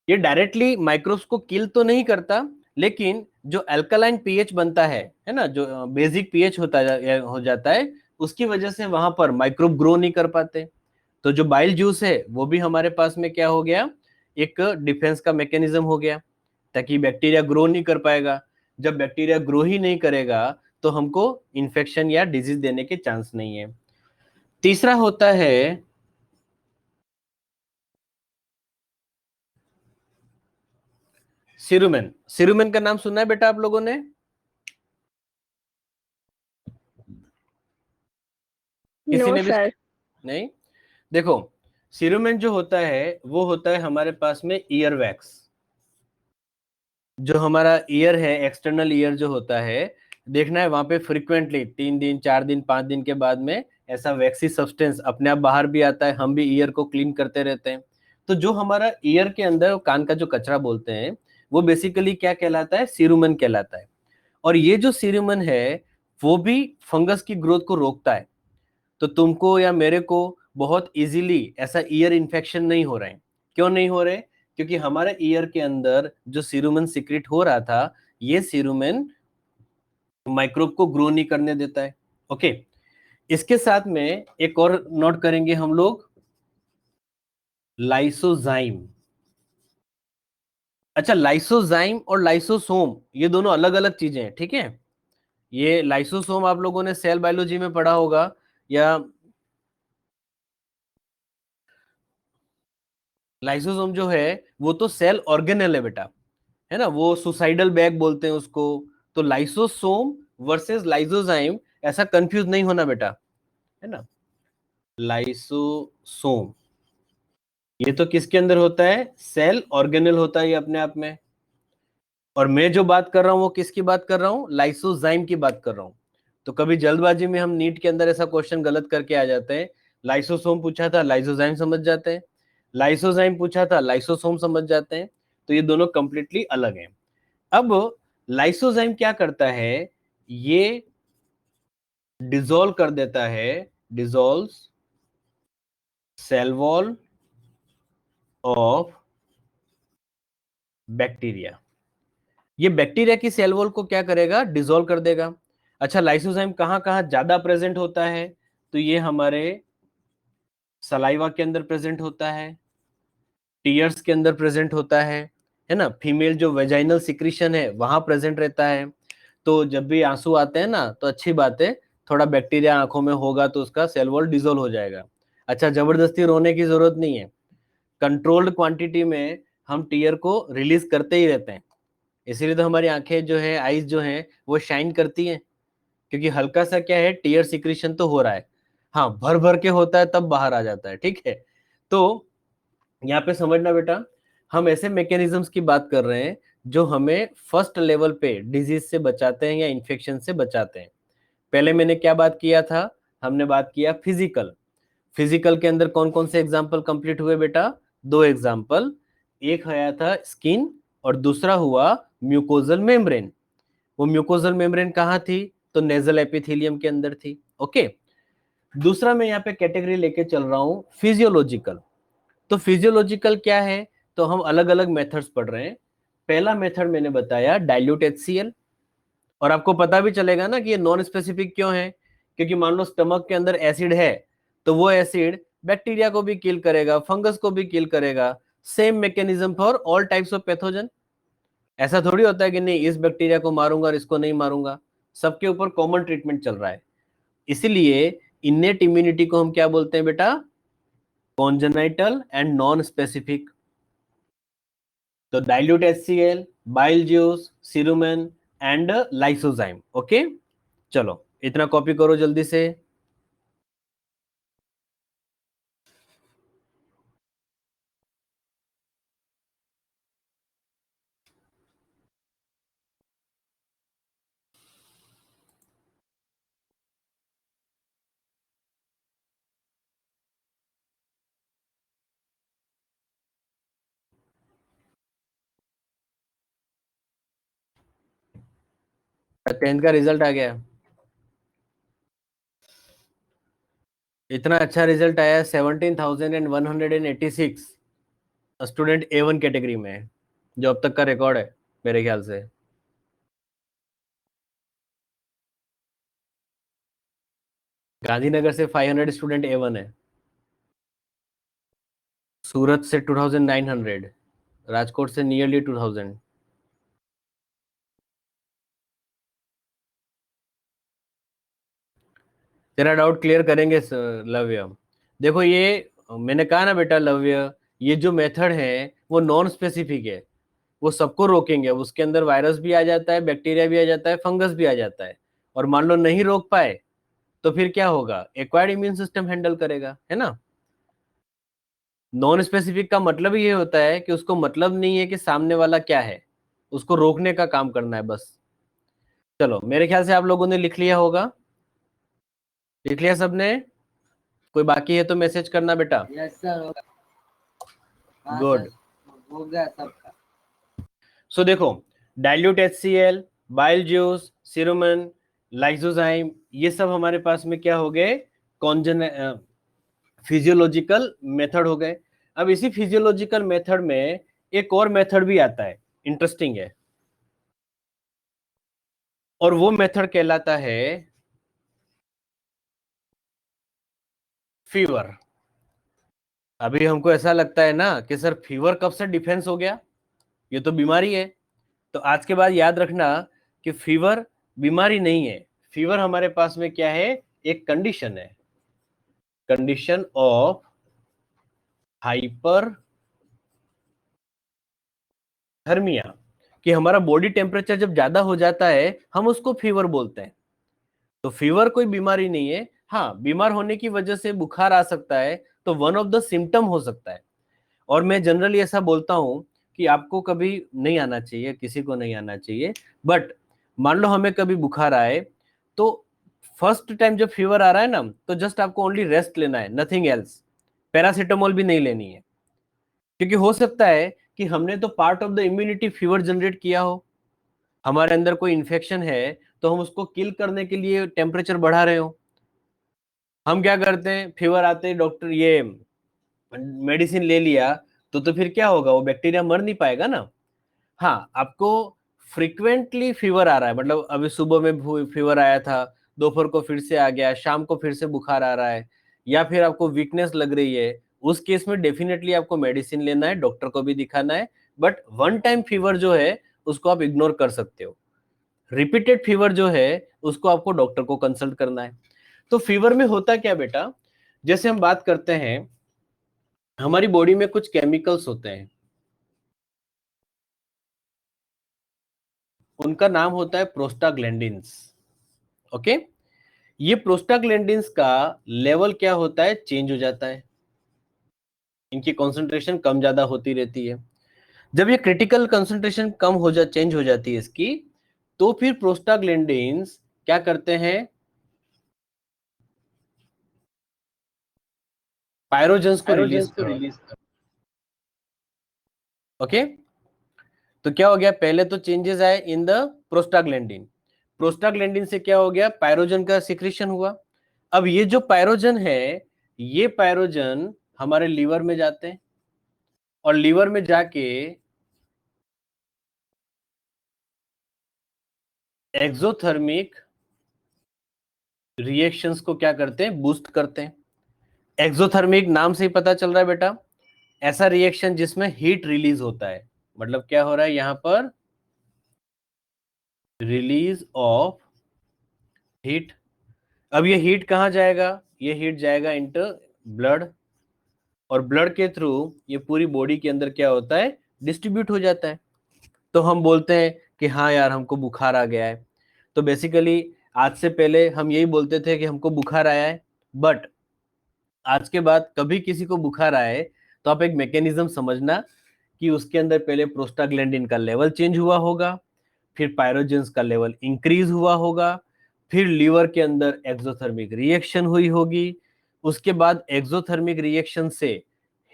S2: ये डायरेक्टली माइक्रोब्स को किल तो नहीं करता, लेकिन जो अल्कलाइन पीएच बनता है ना, जो बेसिक पीएच हो जाता है, उसकी वजह से वहां पर माइक्रोब ग्रो नहीं कर पाते। तो जो बाइल जूस है वो भी हमारे पास में क्या हो गया, एक डिफेंस का मैकेनिज्म हो गया, ताकि बैक्टीरिया ग्रो नहीं कर पाएगा। जब बैक्टीरिया ग्रो ही नहीं करेगा तो हमको इन्फेक्शन या डिजीज देने के चांस नहीं है। तीसरा होता है सिरुमेन। सिरुमेन का नाम सुना है बेटा आप लोगों ने? किसी
S5: नो
S2: ने भी?
S5: सर।
S2: नहीं। देखो, सिरुमेन जो होता है वो होता है हमारे पास में ईयर वैक्स। जो हमारा ईयर है, एक्सटर्नल ईयर जो होता है, देखना है वहां पे फ्रिक्वेंटली 3 दिन 4 दिन 5 दिन के बाद में ऐसा वैक्सी सब्सटेंस अपने आप बाहर भी आता है। हम भी ईयर को क्लीन करते रहते हैं। तो जो हमारा ईयर के अंदर कान का जो कचरा बोलते हैं, वो बेसिकली क्या कहलाता है, सीरुमन कहलाता है। और ये जो सीरुमन है वो भी फंगस की ग्रोथ को रोकता है। तो तुमको या मेरे को बहुत इजीली ऐसा ईयर इन्फेक्शन नहीं हो रहे हैं। क्यों नहीं हो रहे, क्योंकि हमारे ईयर के अंदर जो सीरुमेन सिक्रेट हो रहा था, ये सीरुमेन माइक्रोब को ग्रो नहीं करने देता है। ओके, इसके साथ में एक और नोट करेंगे हम लोग, लाइसोजाइम। अच्छा, लाइसोजाइम और लाइसोसोम ये दोनों अलग अलग चीजें हैं, ठीक है। ये लाइसोसोम आप लोगों ने सेल बायोलॉजी में पढ़ा होगा, या लाइसोसोम जो है वो तो सेल ऑर्गेनेल है बेटा, है ना, वो सुसाइडल बैग बोलते हैं उसको। तो लाइसोसोम वर्सेस लाइसोजाइम, ऐसा कंफ्यूज नहीं होना बेटा, है ना। लाइसोसोम ये तो किसके अंदर होता है, सेल ऑर्गेनेल होता है ये अपने आप में। और मैं जो बात कर रहा हूं वो किसकी बात कर रहा हूं, लाइसोजाइम की बात कर रहा हूं। तो कभी जल्दबाजी में हम नीट के अंदर ऐसा क्वेश्चन गलत करके आ जाते हैं, लाइसोसोम पूछा था लाइसोजाइम समझ जाते हैं, लाइसोजाइम पूछा था लाइसोसोम समझ जाते हैं। तो ये दोनों कंप्लीटली अलग हैं। अब लाइसोजाइम क्या करता है, ये डिसॉल्व कर देता है, dissolve cell wall of bacteria. ये बैक्टीरिया की सेल वॉल को क्या करेगा, डिसॉल्व कर देगा। अच्छा, लाइसोजाइम कहां कहां ज्यादा प्रेजेंट होता है, तो ये हमारे सलाइवा के अंदर प्रेजेंट होता है, टीयर्स के अंदर प्रेजेंट होता है ना। फीमेल जो वेजाइनल सिक्रीशन है वहां प्रेजेंट रहता है। तो जब भी आंसू आते हैं ना, तो अच्छी बात है, थोड़ा बैक्टीरिया आंखों में होगा तो उसका सेल वॉल डिसॉल्व हो जाएगा। अच्छा, जबरदस्ती रोने की जरूरत नहीं है, कंट्रोल्ड क्वांटिटी में हम टीयर को रिलीज करते ही रहते हैं। इसीलिए तो हमारी आंखें जो है, आईज जो है, वो शाइन करती हैं, क्योंकि हल्का सा क्या है, टीयर सिक्रीशन तो हो रहा है। हाँ, भर भर के होता है तब बाहर आ जाता है, ठीक है। तो यहाँ पे समझना बेटा, हम ऐसे मैकेनिज्म्स की बात कर रहे हैं जो हमें फर्स्ट लेवल पे डिजीज से बचाते हैं या इन्फेक्शन से बचाते हैं। पहले मैंने क्या बात किया था, हमने बात किया फिजिकल। फिजिकल के अंदर कौन कौन से एग्जाम्पल कंप्लीट हुए बेटा, 2 एग्जाम्पल, एक आया था स्किन और दूसरा हुआ म्यूकोजल मेम्ब्रेन। वो म्यूकोजल मेम्ब्रेन कहाँ थी? तो नेजल एपिथेलियम के अंदर थी। ओके, दूसरा मैं यहाँ पे कैटेगरी लेके चल रहा हूँ फिजियोलॉजिकल। तो फिजियोलॉजिकल क्या है? तो हम अलग अलग मेथड्स पढ़ रहे हैं। पहला मेथड मैंने बताया डाइल्यूट HCl, और आपको पता भी चलेगा ना कि ये नॉन स्पेसिफिक क्यों है, क्योंकि मान लो स्टमक के अंदर एसिड है तो वो एसिड बैक्टीरिया को भी किल करेगा, फंगस को भी किल करेगा। Same mechanism for all types of pathogen. ऐसा थोड़ी होता है कि नहीं इस बैक्टीरिया को मारूंगा और इसको नहीं मारूंगा, सबके ऊपर कॉमन ट्रीटमेंट चल रहा है। इसीलिए इनेट इम्यूनिटी को हम क्या बोलते हैं बेटा? Congenital and non specific. तो dilute HCl, bile juice, cerumen and lysozyme. Okay, चलो इतना कॉपी करो जल्दी से। टेंथ का रिजल्ट आ गया, इतना अच्छा रिजल्ट आया 17,186 स्टूडेंट A1 कैटेगरी में है, जो अब तक का रिकॉर्ड है मेरे ख्याल से। गांधीनगर से 500 स्टूडेंट A1 है, सूरत से 2,900, राजकोट से नियरली 2,000। तेरा डाउट क्लियर करेंगे लव्य। देखो ये मैंने कहा ना बेटा लव्य, ये जो मेथड है वो नॉन स्पेसिफिक है, वो सबको रोकेंगे। उसके अंदर वायरस भी आ जाता है, बैक्टीरिया भी आ जाता है, फंगस भी आ जाता है। और मान लो नहीं रोक पाए तो फिर क्या होगा? एक्वायर्ड इम्यून सिस्टम हैंडल करेगा, है ना। नॉन स्पेसिफिक का मतलब ये होता है कि उसको मतलब नहीं है कि सामने वाला क्या है, उसको रोकने का काम करना है बस। चलो मेरे ख्याल से आप लोगों ने लिख लिया होगा। लिख लिया सबने? कोई बाकी है तो मैसेज करना बेटा।
S3: यस सर, होगा। हाँ
S2: गुड।
S3: सर, हो गया सबका।
S2: सो देखो, dilute HCl, bile juice, cerumen, lysozyme, ये सब हमारे पास में क्या हो गए? कॉन्जन फिजियोलॉजिकल मेथड हो गए। अब इसी फिजियोलॉजिकल मेथड में एक और मेथड भी आता है, इंटरेस्टिंग है, और वो मेथड कहलाता है फीवर। अभी हमको ऐसा लगता है ना कि सर फीवर कब से डिफेंस हो गया, ये तो बीमारी है। तो आज के बाद याद रखना कि फीवर बीमारी नहीं है। फीवर हमारे पास में क्या है? एक कंडीशन है, कंडीशन ऑफ हाइपर थर्मिया, कि हमारा बॉडी टेम्परेचर जब ज्यादा हो जाता है हम उसको फीवर बोलते हैं। तो फीवर कोई बीमारी नहीं है। हाँ, बीमार होने की वजह से बुखार आ सकता है, तो वन ऑफ द सिम्टम हो सकता है। और मैं जनरली ऐसा बोलता हूं कि आपको कभी नहीं आना चाहिए, किसी को नहीं आना चाहिए, बट मान लो हमें कभी बुखार आए तो फर्स्ट टाइम जब फीवर आ रहा है ना, तो जस्ट आपको ओनली रेस्ट लेना है, नथिंग एल्स। पैरासीटामोल भी नहीं लेनी है, क्योंकि हो सकता है कि हमने तो part of the immunity fever generate किया हो, हमारे अंदर कोई इन्फेक्शन है तो हम उसको किल करने के लिए टेम्परेचर बढ़ा रहे हो। हम क्या करते हैं, फीवर आते ही डॉक्टर ये मेडिसिन ले लिया, तो फिर क्या होगा? वो बैक्टीरिया मर नहीं पाएगा ना। हाँ, आपको फ्रिक्वेंटली फीवर आ रहा है, मतलब अभी सुबह में फीवर आया था, दोपहर को फिर से आ गया, शाम को फिर से बुखार आ रहा है, या फिर आपको वीकनेस लग रही है, उस केस में डेफिनेटली आपको मेडिसिन लेना है, डॉक्टर को भी दिखाना है। बट वन टाइम फीवर जो है उसको आप इग्नोर कर सकते हो। रिपीटेड फीवर जो है उसको आपको डॉक्टर को कंसल्ट करना है। तो फीवर में होता क्या बेटा, जैसे हम बात करते हैं, हमारी बॉडी में कुछ केमिकल्स होते हैं, उनका नाम होता है प्रोस्टाग्लैंडिन्स। ओके, ये प्रोस्टाग्लैंडिन्स का लेवल क्या होता है? चेंज हो जाता है, इनकी कंसंट्रेशन कम ज्यादा होती रहती है। जब ये क्रिटिकल कंसंट्रेशन कम हो जा चेंज हो जाती है इसकी, तो फिर प्रोस्टाग्लैंडिन्स क्या करते हैं? पायरोजेंस को रिलीज करते हैं। ओके तो क्या हो गया, पहले तो चेंजेस आए इन द प्रोस्टाग्लैंडिन, प्रोस्टाग्लैंडिन से क्या हो गया, पायरोजन का सिक्रीशन हुआ। अब ये जो पायरोजन है, ये पायरोजन हमारे लीवर में जाते हैं और लीवर में जाके एक्सोथर्मिक रिएक्शंस को क्या करते हैं, बूस्ट करते हैं। एक्सोथर्मिक नाम से ही पता चल रहा है बेटा, ऐसा रिएक्शन जिसमें हीट रिलीज होता है, मतलब क्या हो रहा है यहां पर, रिलीज ऑफ हीट। अब ये हीट कहां जाएगा, ये हीट जाएगा इनटू ब्लड, और ब्लड के थ्रू ये पूरी बॉडी के अंदर क्या होता है, डिस्ट्रीब्यूट हो जाता है। तो हम बोलते हैं कि हाँ यार हमको बुखार आ गया है। तो बेसिकली आज से पहले हम यही बोलते थे कि हमको बुखार आया है, बट आज के बाद कभी किसी को बुखार आए तो आप एक मैकेनिज्म समझना कि उसके अंदर पहले प्रोस्टाग्लैंडिन का लेवल चेंज हुआ होगा, फिर पायरोजेंस का लेवल इंक्रीज हुआ होगा, फिर लीवर के अंदर एक्सोथर्मिक रिएक्शन हुई होगी, उसके बाद एक्सोथर्मिक रिएक्शन से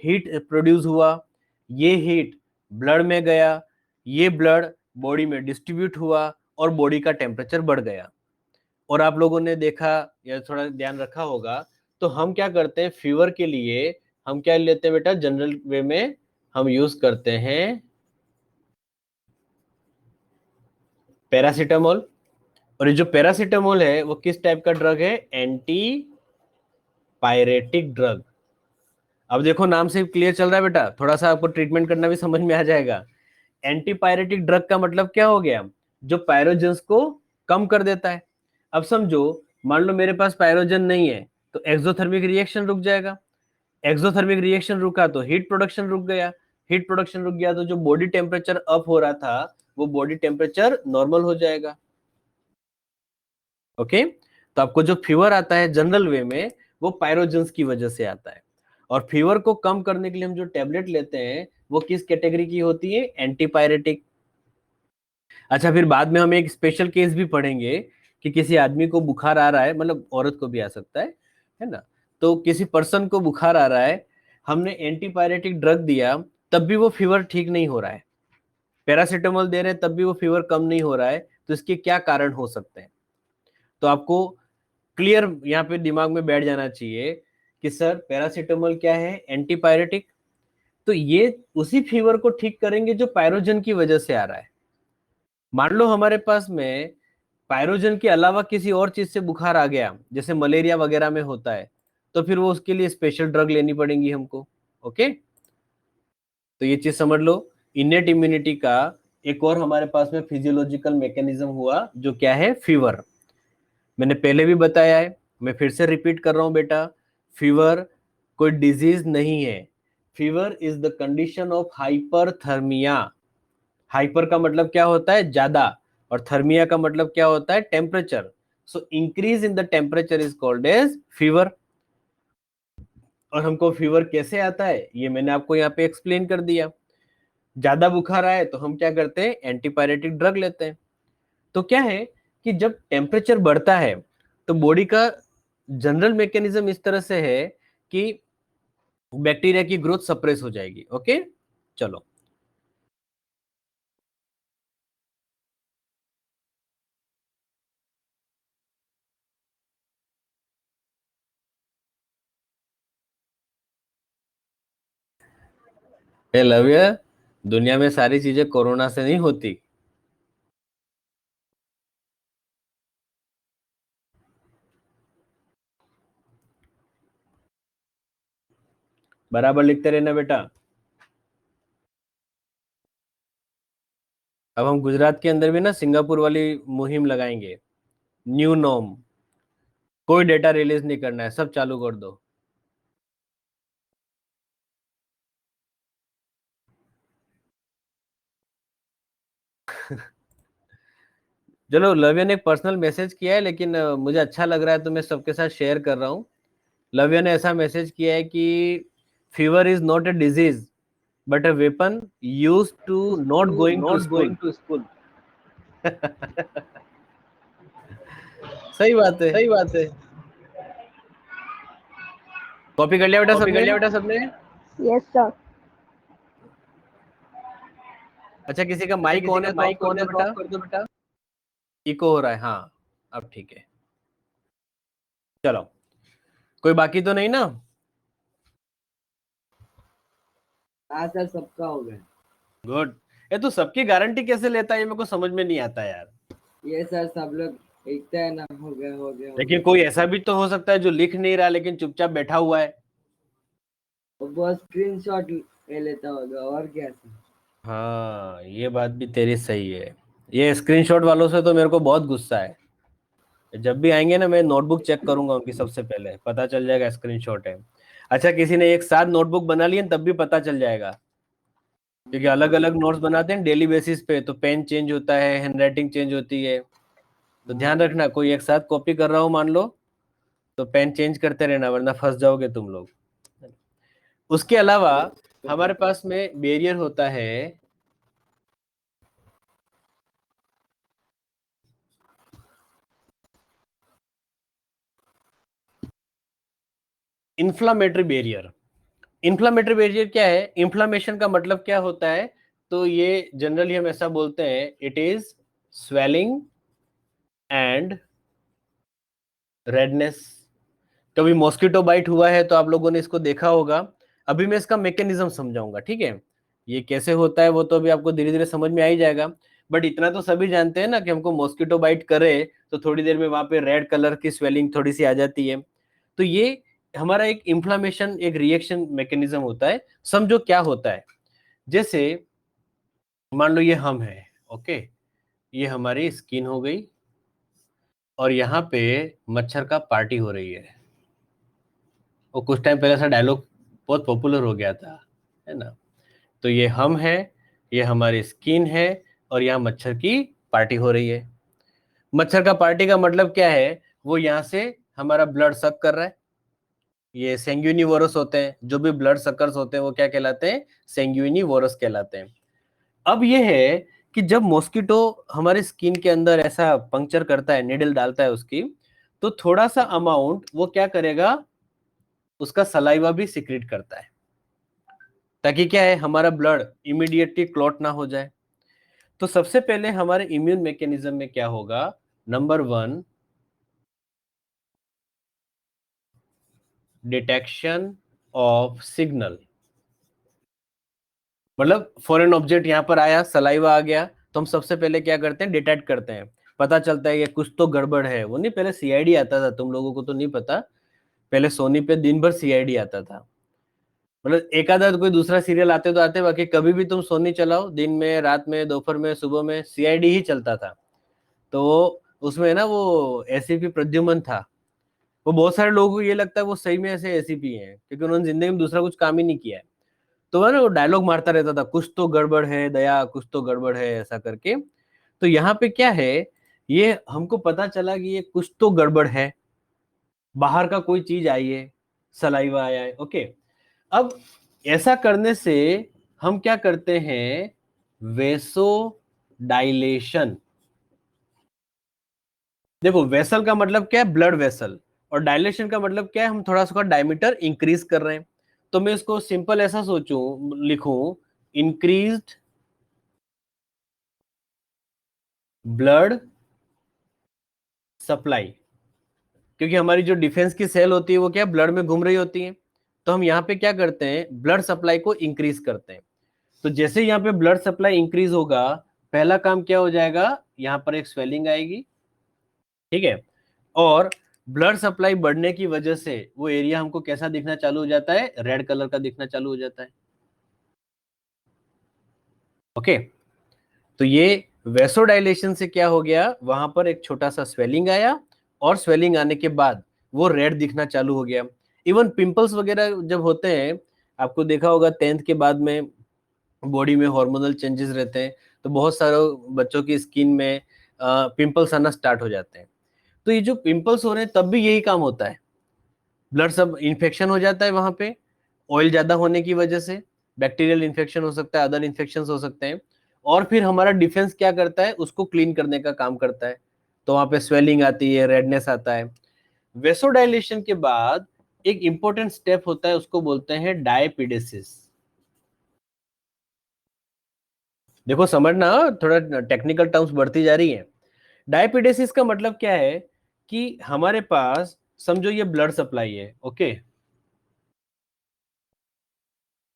S2: हीट प्रोड्यूस हुआ, ये हीट ब्लड में गया, ये ब्लड बॉडी में डिस्ट्रीब्यूट हुआ और बॉडी का टेम्परेचर बढ़ गया। और आप लोगों ने देखा या थोड़ा ध्यान रखा होगा, तो हम क्या करते हैं फीवर के लिए, हम क्या लेते हैं बेटा, जनरल वे में हम यूज करते हैं पैरासीटामोल। और ये जो पैरासीटामोल है वो किस टाइप का ड्रग है, एंटी पायरेटिक ड्रग। अब देखो नाम से क्लियर चल रहा है बेटा, थोड़ा सा आपको ट्रीटमेंट करना भी समझ में आ जाएगा। एंटी पायरेटिक ड्रग का मतलब क्या हो गया, जो पायरोजेंस को कम कर देता है। अब समझो मान लो मेरे पास पायरोजन नहीं है तो एक्सोथर्मिक रिएक्शन रुक जाएगा, एक्सोथर्मिक रिएक्शन रुका तो हीट प्रोडक्शन रुक गया, हीट प्रोडक्शन रुक गया तो जो बॉडी टेम्परेचर अप हो रहा था वो बॉडी टेम्परेचर नॉर्मल हो जाएगा। ओके तो आपको जो फीवर आता है जनरल वे में वो पायरोजेंस की वजह से आता है, और फीवर को कम करने के लिए हम जो टेबलेट लेते हैं वो किस कैटेगरी की होती है, एंटीपायरेटिक। अच्छा फिर बाद में हम एक स्पेशल केस भी पढ़ेंगे कि किसी आदमी को बुखार आ रहा है, मतलब औरत को भी आ सकता है ना, तो किसी पर्सन को बुखार आ रहा है, हमने एंटीपायरेटिक ड्रग दिया तब भी वो फीवर ठीक नहीं हो रहा है, पैरासीटामोल दे रहे हैं तब भी वो फीवर कम नहीं हो रहा है, तो इसके क्या कारण हो सकते हैं। तो आपको क्लियर यहाँ पे दिमाग में बैठ जाना चाहिए कि सर पैरासीटामोल क्या है, एंटीपायरेटिक, तो ये उसी फीवर को ठीक करेंगे जो पायरोजन की वजह से आ रहा है। मान लो हमारे पास में पायरोजन के अलावा किसी और चीज से बुखार आ गया, जैसे मलेरिया वगैरह में होता है, तो फिर वो उसके लिए स्पेशल ड्रग लेनी पड़ेगी हमको। ओके तो ये चीज समझ लो, इनेट इम्यूनिटी का एक और हमारे पास में फिजियोलॉजिकल मैकेनिज्म हुआ जो क्या है, फीवर। मैंने पहले भी बताया है, मैं फिर से रिपीट कर रहा हूं बेटा, फीवर कोई डिजीज नहीं है, fever is the condition of hyperthermia. Hyper का मतलब क्या होता है, ज्यादा, और थर्मिया का मतलब क्या होता है, temperature. So increase in the temperature is called as fever. और हमको फीवर कैसे आता है ये मैंने आपको यहाँ पे एक्सप्लेन कर दिया। ज्यादा बुखार आए तो हम क्या करते हैं, एंटीपायरेटिक ड्रग लेते हैं। तो क्या है कि जब टेम्परेचर बढ़ता है तो बॉडी का जनरल मैकेनिज्म इस तरह से है कि बैक्टीरिया की ग्रोथ सप्रेस हो जाएगी। ओके चलो लव्य, दुनिया में सारी चीजें कोरोना से नहीं होती। बराबर लिखते रहना बेटा। अब हम गुजरात के अंदर भी ना सिंगापुर वाली मुहिम लगाएंगे, न्यू नॉर्म, कोई डेटा रिलीज नहीं करना है, सब चालू कर दो। चलो लव्य ने एक पर्सनल मैसेज किया है, लेकिन मुझे अच्छा लग रहा है तो मैं सबके साथ शेयर कर रहा हूँ। लव्य ने ऐसा मैसेज किया है कि fever is not a disease but a weapon use to not going to school. सही बात है।
S4: सही बात है।
S2: कॉपी कर लिया बेटा
S4: कॉपी कर
S2: सबने।
S4: लिया बेटा सबने।
S5: Yes, sir.
S2: अच्छा, किसी का माइक ऑन है तो ऑफ कर दो बेटा। इको हो रहा है, हाँ अब ठीक है। चलो, कोई बाकी तो नहीं ना?
S3: हाँ सर, सबका हो गया।
S2: गुड। ये तो सबकी गारंटी कैसे लेता है, ये मेरे को समझ में नहीं आता यार।
S3: ये सर सब लोग लिखते हैं ना, हो गया हो गया हो
S2: लेकिन
S3: गया।
S2: कोई ऐसा भी तो हो सकता है जो लिख नहीं रहा लेकिन चुपचाप बैठा हुआ है।
S3: वो स्क्रीनशॉट ले लेता होगा, और क्या सर।
S2: हाँ, ये बात भी तेरी सही है। ये स्क्रीनशॉट वालों से तो मेरे को बहुत गुस्सा है। जब भी आएंगे ना, मैं नोटबुक चेक करूंगा उनकी, सबसे पहले पता चल जाएगा स्क्रीनशॉट है। अच्छा, किसी ने एक साथ नोटबुक बना ली है तब भी पता चल जाएगा, क्योंकि अलग अलग नोट्स बनाते हैं डेली बेसिस पे, तो पेन चेंज होता है, हैंडराइटिंग चेंज होती है। तो ध्यान रखना, कोई एक साथ कॉपी कर रहा हो मान लो, तो पेन चेंज करते रहना वरना फंस जाओगे तुम लोग। उसके अलावा हमारे पास में बैरियर होता है इन्फ्लामेटरी बैरियर। इन्फ्लामेटरी बैरियर क्या है? इन्फ्लामेशन का मतलब क्या होता है? तो ये जनरली हम ऐसा बोलते हैं, it is swelling and redness. कभी मॉस्किटो बाइट हुआ है तो आप लोगों ने इसको देखा होगा। अभी मैं इसका मैकेनिज्म समझाऊंगा, ठीक है? ये कैसे होता है वो तो अभी आपको धीरे धीरे समझ में आ ही जाएगा। बट इतना तो सभी जानते हैं ना कि हमको मॉस्किटो बाइट करे तो थोड़ी देर में वहां पे रेड कलर की स्वेलिंग थोड़ी सी आ जाती है। तो ये हमारा एक इन्फ्लामेशन, एक रिएक्शन मैकेनिज्म होता है। समझो क्या होता है। जैसे मान लो ये हम है, ओके, ये हमारी स्किन हो गई और यहाँ पे मच्छर का पार्टी हो रही है। वो कुछ टाइम पहले ऐसा डायलॉग बहुत पॉपुलर हो गया था, है ना? तो ये हम है, ये हमारी स्किन है, और यहाँ मच्छर की पार्टी हो रही है। मच्छर का पार्टी का मतलब क्या है? वो यहाँ से हमारा ब्लड सक कर रहा है। ये सेंग्यूनिवोरस होते हैं, जो भी ब्लड सकर्स होते हैं वो क्या कहलाते हैं? सेंग्यूनिवोरस कहलाते हैं। अब ये है कि जब मॉस्किटो हमारे स्किन के अंदर ऐसा पंक्चर करता है, निडल डालता है उसकी, तो थोड़ा सा अमाउंट वो क्या करेगा, उसका सलाइवा भी सिक्रीट करता है, ताकि क्या है, हमारा ब्लड इमीडिएटली क्लॉट ना हो जाए। तो सबसे पहले हमारे इम्यून मैकेनिज्म में क्या होगा? Number 1, detection of signal. मतलब फॉरेन ऑब्जेक्ट यहाँ पर आया, सलाइवा आ गया, तो हम सबसे पहले क्या करते हैं? डिटेक्ट करते हैं। पता चलता है कि कुछ तो गड़बड़ है। वो नहीं, पहले सीआईडी आता था, तुम लोगों को तो नहीं पता, पहले सोनी पे दिन भर सीआईडी आता था। मतलब एक आधा कोई दूसरा सीरियल आते तो आते, बाकी कभी भी तुम सोनी चलाओ, दिन में, रात में, दोपहर में, सुबह में, सीआईडी ही चलता था। तो उसमें ना वो एसीपी प्रद्युमन था। वो बहुत सारे लोगों को ये लगता है वो सही में ऐसे एसीपी हैं, क्योंकि उन्होंने जिंदगी में दूसरा कुछ काम ही नहीं किया है। तो वह ना वो डायलॉग मारता रहता था, कुछ तो गड़बड़ है दया, कुछ तो गड़बड़ है, ऐसा करके। तो यहाँ पे क्या है, ये हमको पता चला कि ये कुछ तो गड़बड़ है, बाहर का कोई चीज आई है, सलाइवा आया है, ओके। अब ऐसा करने से हम क्या करते हैं? वेसो डायलेशन। देखो, वेसल का मतलब क्या है? Blood vessel. और डायलेशन का मतलब क्या है? हम थोड़ा सा डायमीटर इंक्रीज कर रहे हैं। तो मैं इसको सिंपल ऐसा सोचूं, लिखूं, इंक्रीज्ड ब्लड सप्लाई। क्योंकि हमारी जो डिफेंस की सेल होती है वो क्या, ब्लड में घूम रही होती है। तो हम यहाँ पे क्या करते हैं? ब्लड सप्लाई को इंक्रीज करते हैं। तो जैसे यहाँ पे ब्लड सप्लाई इंक्रीज होगा, पहला काम क्या हो जाएगा? यहाँ पर एक स्वेलिंग आएगी, ठीक है? और ब्लड सप्लाई बढ़ने की वजह से वो एरिया हमको कैसा दिखना चालू हो जाता है? रेड कलर का दिखना चालू हो जाता है, ओके। तो ये वेसोडाइलेशन से क्या हो गया? वहां पर एक छोटा सा स्वेलिंग आया, और स्वेलिंग आने के बाद वो रेड दिखना चालू हो गया। इवन पिंपल्स वगैरह जब होते हैं, आपको देखा होगा 10th के बाद में बॉडी में हार्मोनल चेंजेस रहते हैं, तो बहुत सारे बच्चों की स्किन में पिंपल्स आना स्टार्ट हो जाते हैं। तो ये जो पिंपल्स हो रहे हैं तब भी यही काम होता है, ब्लड सब इन्फेक्शन हो जाता है वहां पे, ऑयल ज्यादा होने की वजह से। बैक्टीरियल इन्फेक्शन हो सकता है, अदर इन्फेक्शन हो सकते हैं। और फिर हमारा डिफेंस क्या करता है? उसको क्लीन करने का काम करता है। तो वहां पे स्वेलिंग आती है, रेडनेस आता है। वेसोडाइलेशन के बाद एक इंपॉर्टेंट स्टेप होता है, उसको बोलते हैं डायपिडेसिस। देखो समझना, थोड़ा टेक्निकल टर्म्स बढ़ती जा रही है। डायपिडेसिस का मतलब क्या है कि हमारे पास समझो ये ब्लड सप्लाई है, ओके,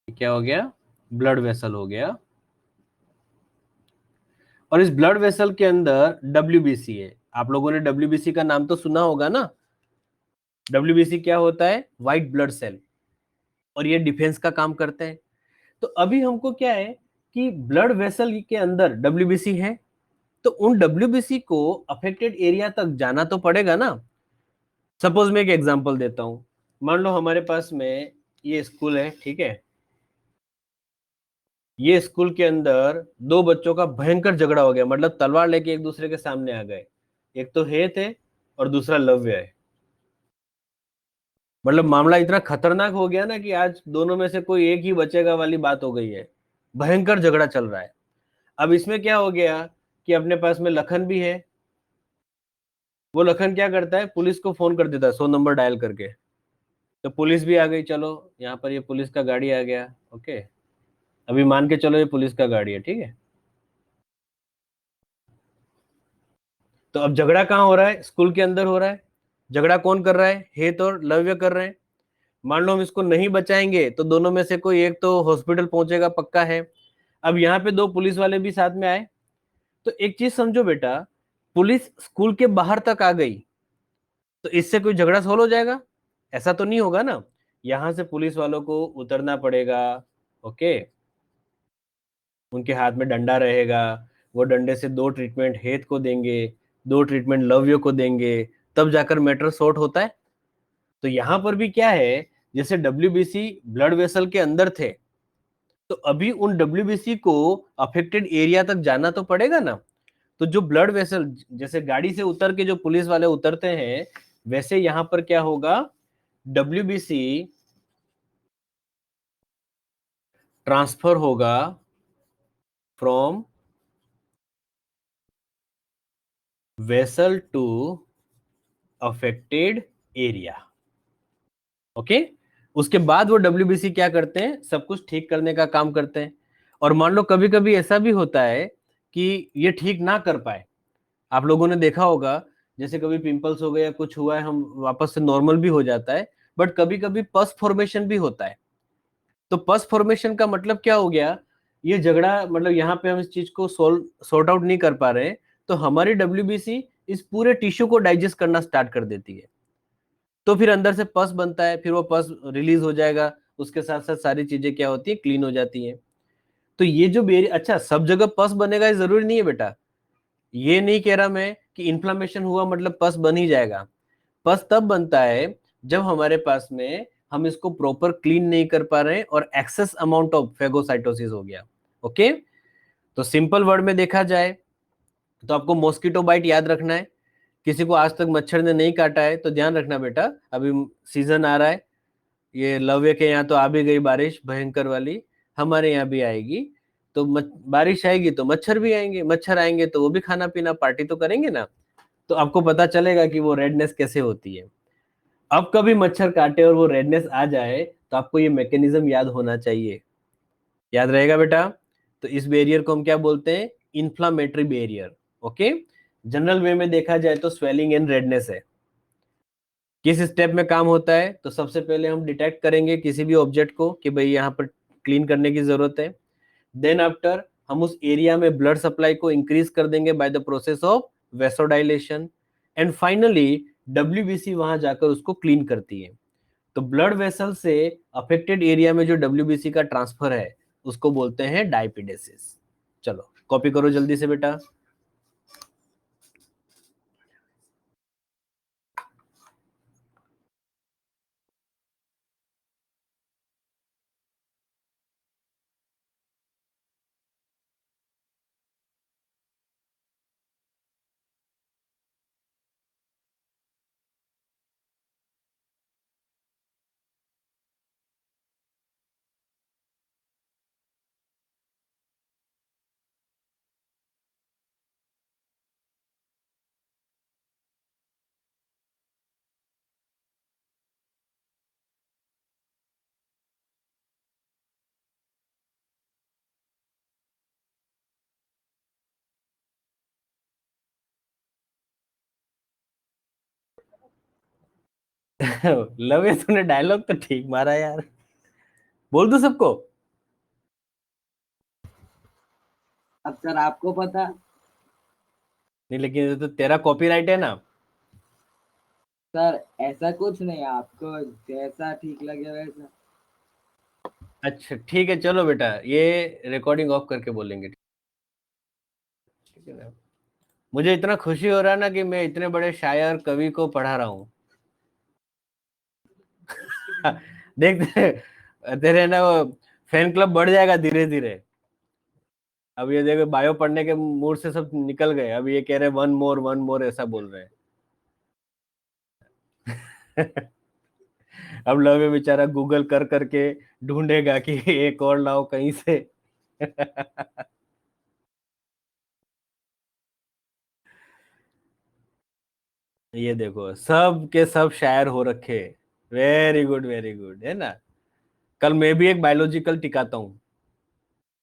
S2: क्या हो गया, ब्लड वेसल हो गया, और इस ब्लड वेसल के अंदर डब्ल्यूबीसी है। आप लोगों ने डब्ल्यूबीसी का नाम तो सुना होगा ना। डब्ल्यूबीसी क्या होता है, व्हाइट ब्लड सेल, और ये डिफेंस का काम करते हैं। तो अभी हमको क्या है कि ब्लड वेसल के अंदर डब्ल्यूबीसी है, तो उन डब्ल्यूबीसी को अफेक्टेड एरिया तक जाना तो पड़ेगा ना। सपोज मैं एक एग्जांपल देता हूं, मान लो हमारे पास में ये स्कूल है, ठीक है, ये स्कूल के अंदर दो बच्चों का भयंकर झगड़ा हो गया, मतलब तलवार लेके एक दूसरे के सामने आ गए। एक तो हे थे और दूसरा लव्य है। मतलब मामला इतना खतरनाक हो गया ना कि आज दोनों में से कोई एक ही बचेगा वाली बात हो गई है। भयंकर झगड़ा चल रहा है। अब इसमें क्या हो गया कि अपने पास में लखन भी है। वो लखन क्या करता है, पुलिस को फोन कर देता है 100 नंबर डायल करके। तो पुलिस भी आ गई, चलो यहाँ पर ये पुलिस का गाड़ी आ गया, ओके, अभी मान के चलो ये पुलिस का गाड़ी है, ठीक है। तो अब झगड़ा कहाँ हो रहा है, स्कूल के अंदर हो रहा है। झगड़ा कौन कर रहा है, हेत और लव्य कर रहे हैं। मान लो हम इसको नहीं बचाएंगे तो दोनों में से कोई एक तो हॉस्पिटल पहुंचेगा पक्का है। अब यहाँ पे दो पुलिस वाले भी साथ में आए। तो एक चीज समझो बेटा, पुलिस स्कूल के बाहर तक आ गई तो इससे कोई झगड़ा सॉल्व हो जाएगा, ऐसा तो नहीं होगा ना। यहां से पुलिस वालों को उतरना पड़ेगा, ओके, उनके हाथ में डंडा रहेगा, वो डंडे से दो ट्रीटमेंट हेत को देंगे, दो ट्रीटमेंट लव्य को देंगे, तब जाकर मैटर सॉर्ट होता है। तो यहां पर भी क्या है, जैसे डब्ल्यूबीसी ब्लड वेसल के अंदर थे, तो अभी उन डब्ल्यूबीसी को अफेक्टेड एरिया तक जाना तो पड़ेगा ना। तो जो ब्लड वेसल, जैसे गाड़ी से उतर के जो पुलिस वाले उतरते हैं, वैसे यहां पर क्या होगा, डब्ल्यूबीसी ट्रांसफर होगा from vessel to affected area, okay. उसके बाद वो डब्ल्यूबीसी क्या करते हैं, सब कुछ ठीक करने का काम करते हैं। और मान लो कभी कभी ऐसा भी होता है कि ये ठीक ना कर पाए। आप लोगों ने देखा होगा, जैसे कभी पिंपल्स हो गए या कुछ हुआ है, हम वापस से नॉर्मल भी हो जाता है, बट कभी कभी पस फॉर्मेशन भी होता है। तो पस फॉर्मेशन का मतलब क्या हो गया, ये झगड़ा, मतलब यहाँ पे हम इस चीज को सॉर्ट आउट नहीं कर पा रहे हैं, तो हमारी डब्ल्यूबीसी इस पूरे टिश्यू को डाइजेस्ट करना स्टार्ट कर देती है। तो फिर अंदर से पस बनता है, फिर वो पस रिलीज हो जाएगा, उसके साथ साथ सारी चीजें क्या होती है, क्लीन हो जाती हैं। तो ये जो बेरी, अच्छा सब जगह पस बनेगा ये जरूरी नहीं है बेटा। ये नहीं कह रहा मैं कि इन्फ्लामेशन हुआ मतलब पस बन ही जाएगा। पस तब बनता है जब हमारे पास में हम इसको प्रॉपर क्लीन नहीं कर पा रहे हैं और एक्सेस अमाउंट ऑफ फेगोसाइटोसिस हो गया, ओके। तो सिंपल वर्ड में देखा जाए तो आपको मॉस्किटो बाइट याद रखना है। किसी को आज तक मच्छर ने नहीं काटा है तो ध्यान रखना बेटा, अभी सीजन आ रहा है, ये लव्य के यहाँ तो आ भी गई बारिश भयंकर वाली, हमारे यहाँ भी आएगी। तो बारिश आएगी तो मच्छर भी आएंगे, मच्छर आएंगे तो वो भी खाना पीना पार्टी तो करेंगे ना। तो आपको पता चलेगा कि वो रेडनेस कैसे होती है। अब कभी मच्छर काटे और वो रेडनेस आ जाए तो आपको ये मैकेनिज्म याद होना चाहिए। याद रहेगा बेटा। तो इस बैरियर को हम क्या बोलते हैं, इन्फ्लामेटरी बैरियर, ओके। जनरल वे में देखा जाए तो स्वेलिंग एंड रेडनेस है। किस स्टेप में काम होता है, तो सबसे पहले हम डिटेक्ट करेंगे किसी भी ऑब्जेक्ट को कि भाई यहाँ पर क्लीन करने की जरूरत है। देन आफ्टर हम उस एरिया में ब्लड सप्लाई को इंक्रीज कर देंगे by the process of vasodilation. And finally WBC वहां जाकर उसको क्लीन करती है। तो ब्लड वेसल से अफेक्टेड एरिया में जो डब्ल्यूबीसी का ट्रांसफर है उसको बोलते हैं डायपिडेसिस। चलो कॉपी करो जल्दी से बेटा। लव, तूने डायलॉग तो ठीक मारा यार, बोल दो सबको।
S3: अब सर आपको पता।
S2: नहीं लेकिन ये तो तेरा कॉपीराइट है ना।
S3: सर ऐसा कुछ नहीं, आपको जैसा ठीक लगे वैसा।
S2: अच्छा ठीक है, चलो बेटा ये रिकॉर्डिंग ऑफ करके बोलेंगे, ठीक है ना। मुझे इतना खुशी हो रहा है ना कि मैं इतने बड़े शायर कवि को पढ़ा रहा हूँ। देख तेरे ना वो फैन क्लब बढ़ जाएगा धीरे धीरे। अब ये देखो बायो पढ़ने के मूड से सब निकल गए, अब ये कह रहे वन मोर ऐसा बोल रहे हैं। अब लव ये बेचारा गूगल कर करके ढूंढेगा कि एक और लाओ कहीं से। ये देखो सब के सब शायर हो रखे। वेरी गुड है ना। कल मैं भी एक बायोलॉजिकल टिकाता हूँ,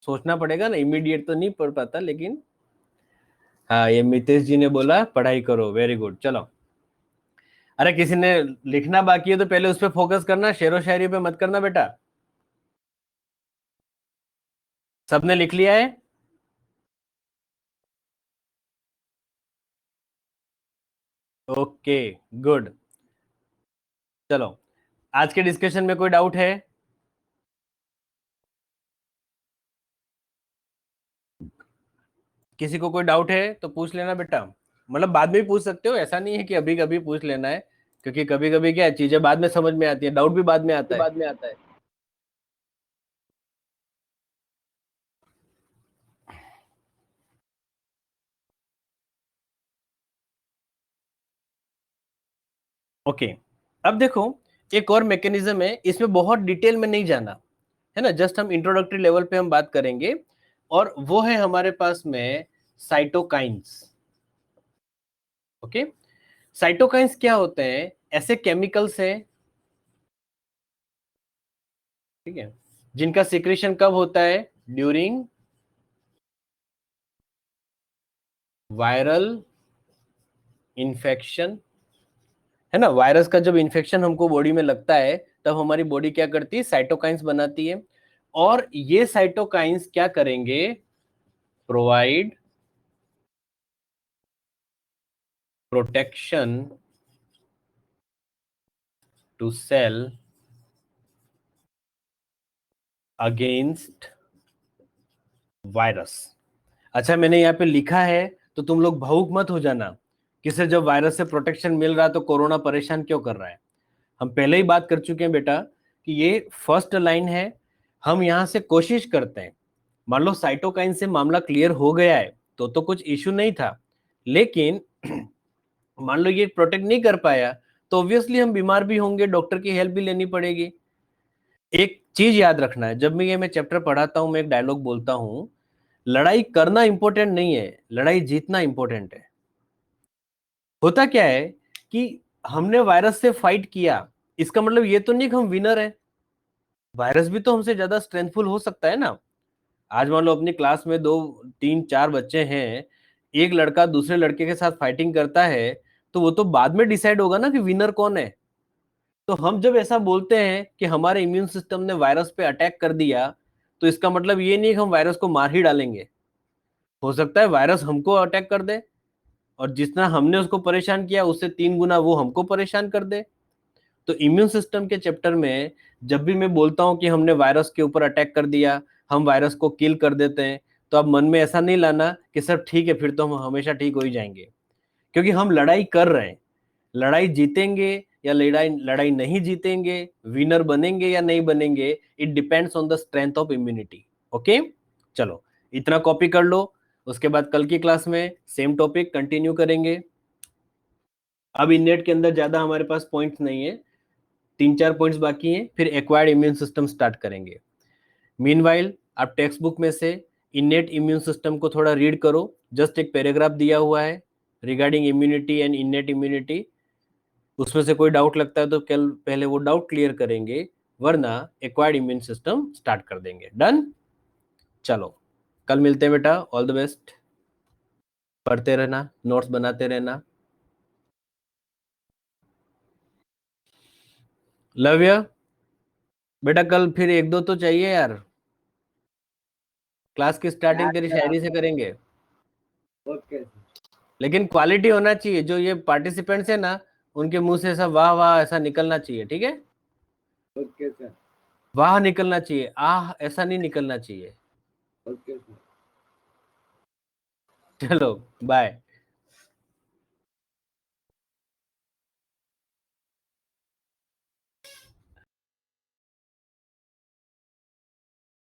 S2: सोचना पड़ेगा ना, इमीडिएट तो नहीं पढ़ पाता लेकिन हाँ, ये मितेश जी ने बोला पढ़ाई करो, वेरी गुड। चलो, अरे किसी ने लिखना बाकी है तो पहले उस पर फोकस करना, शेरो शायरी पे मत करना बेटा। सबने लिख लिया है? Okay, good. चलो, आज के डिस्कशन में कोई डाउट है? किसी को कोई डाउट है तो पूछ लेना बेटा, मतलब बाद में भी पूछ सकते हो, ऐसा नहीं है कि अभी कभी पूछ लेना है, क्योंकि कभी कभी क्या चीजें बाद में समझ में आती है, डाउट भी बाद में आता है।
S4: बाद में आता है।
S2: ओके, अब देखो एक और मैकेनिज्म है, इसमें बहुत डिटेल में नहीं जाना है ना, जस्ट हम इंट्रोडक्टरी लेवल पे हम बात करेंगे, और वो है हमारे पास में साइटोकाइंस। ओके, साइटोकाइंस क्या होते हैं? ऐसे केमिकल्स हैं, ठीक है, जिनका सिक्रेशन कब होता है? ड्यूरिंग वायरल इन्फेक्शन, है ना। वायरस का जब इन्फेक्शन हमको बॉडी में लगता है तब हमारी बॉडी क्या करती है? साइटोकाइंस बनाती है, और ये साइटोकाइंस क्या करेंगे? Provide protection to cell against virus. अच्छा, मैंने यहाँ पे लिखा है तो तुम लोग भावुक मत हो जाना, किसे जब वायरस से प्रोटेक्शन मिल रहा है तो कोरोना परेशान क्यों कर रहा है। हम पहले ही बात कर चुके हैं बेटा कि ये फर्स्ट लाइन है, हम यहाँ से कोशिश करते हैं, मान लो साइटोकाइन से मामला क्लियर हो गया है तो कुछ इश्यू नहीं था, लेकिन मान लो ये प्रोटेक्ट नहीं कर पाया तो ऑब्वियसली हम बीमार भी होंगे, डॉक्टर की हेल्प भी लेनी पड़ेगी। एक चीज याद रखना है, जब मैं चैप्टर पढ़ाता हूं मैं एक डायलॉग बोलता हूं, लड़ाई करना इंपॉर्टेंट नहीं है, लड़ाई जीतना इंपॉर्टेंट है। होता क्या है कि हमने वायरस से फाइट किया, इसका मतलब ये तो नहीं कि हम विनर हैं, वायरस भी तो हमसे ज्यादा स्ट्रेंथफुल हो सकता है ना। आज मान लो अपनी क्लास में 2 3 4 बच्चे हैं, एक लड़का दूसरे लड़के के साथ फाइटिंग करता है, तो वो तो बाद में डिसाइड होगा ना कि विनर कौन है। तो हम जब ऐसा बोलते हैं कि हमारे इम्यून सिस्टम ने वायरस पे अटैक कर दिया, तो इसका मतलब ये नहीं कि हम वायरस को मार ही डालेंगे, हो सकता है वायरस हमको अटैक कर दे, और जितना हमने उसको परेशान किया उससे 3 गुना वो हमको परेशान कर दे। तो इम्यून सिस्टम के चैप्टर में जब भी मैं बोलता हूं कि हमने वायरस के ऊपर अटैक कर दिया, हम वायरस को किल कर देते हैं, तो अब मन में ऐसा नहीं लाना कि सब ठीक है फिर तो हम हमेशा ठीक हो ही जाएंगे, क्योंकि हम लड़ाई कर रहे हैं। लड़ाई जीतेंगे या लड़ाई लड़ाई नहीं जीतेंगे, विनर बनेंगे या नहीं बनेंगे, it depends on the strength of immunity. Okay, चलो इतना कॉपी कर लो, उसके बाद कल की क्लास में सेम टॉपिक कंटिन्यू करेंगे। अब इननेट के अंदर ज्यादा हमारे पास पॉइंट्स नहीं है, 3 4 पॉइंट्स बाकी हैं, फिर एक्वायर्ड इम्यून सिस्टम स्टार्ट करेंगे। मीनवाइल आप टेक्स्ट बुक में से इननेट इम्यून सिस्टम को थोड़ा रीड करो, जस्ट एक पैराग्राफ दिया हुआ है regarding immunity and innate immunity, उसमें से कोई डाउट लगता है तो कल पहले वो डाउट क्लियर करेंगे, वरना एक्वायर्ड इम्यून सिस्टम स्टार्ट कर देंगे। डन, चलो कल मिलते हैं बेटा, ऑल द बेस्ट, पढ़ते रहना, नोट्स बनाते रहना। लव्य बेटा, कल फिर एक दो तो चाहिए यार। क्लास की स्टार्टिंग तेरी शायरी से करेंगे,
S3: ओके सर।
S2: लेकिन क्वालिटी होना चाहिए। जो ये पार्टिसिपेंट्स है ना, उनके मुंह से ऐसा वाह वाह ऐसा निकलना चाहिए, ठीक है?
S3: Okay sir.
S2: वाह निकलना चाहिए, आह ऐसा नहीं निकलना चाहिए।
S3: Okay sir.
S2: चलो बाय।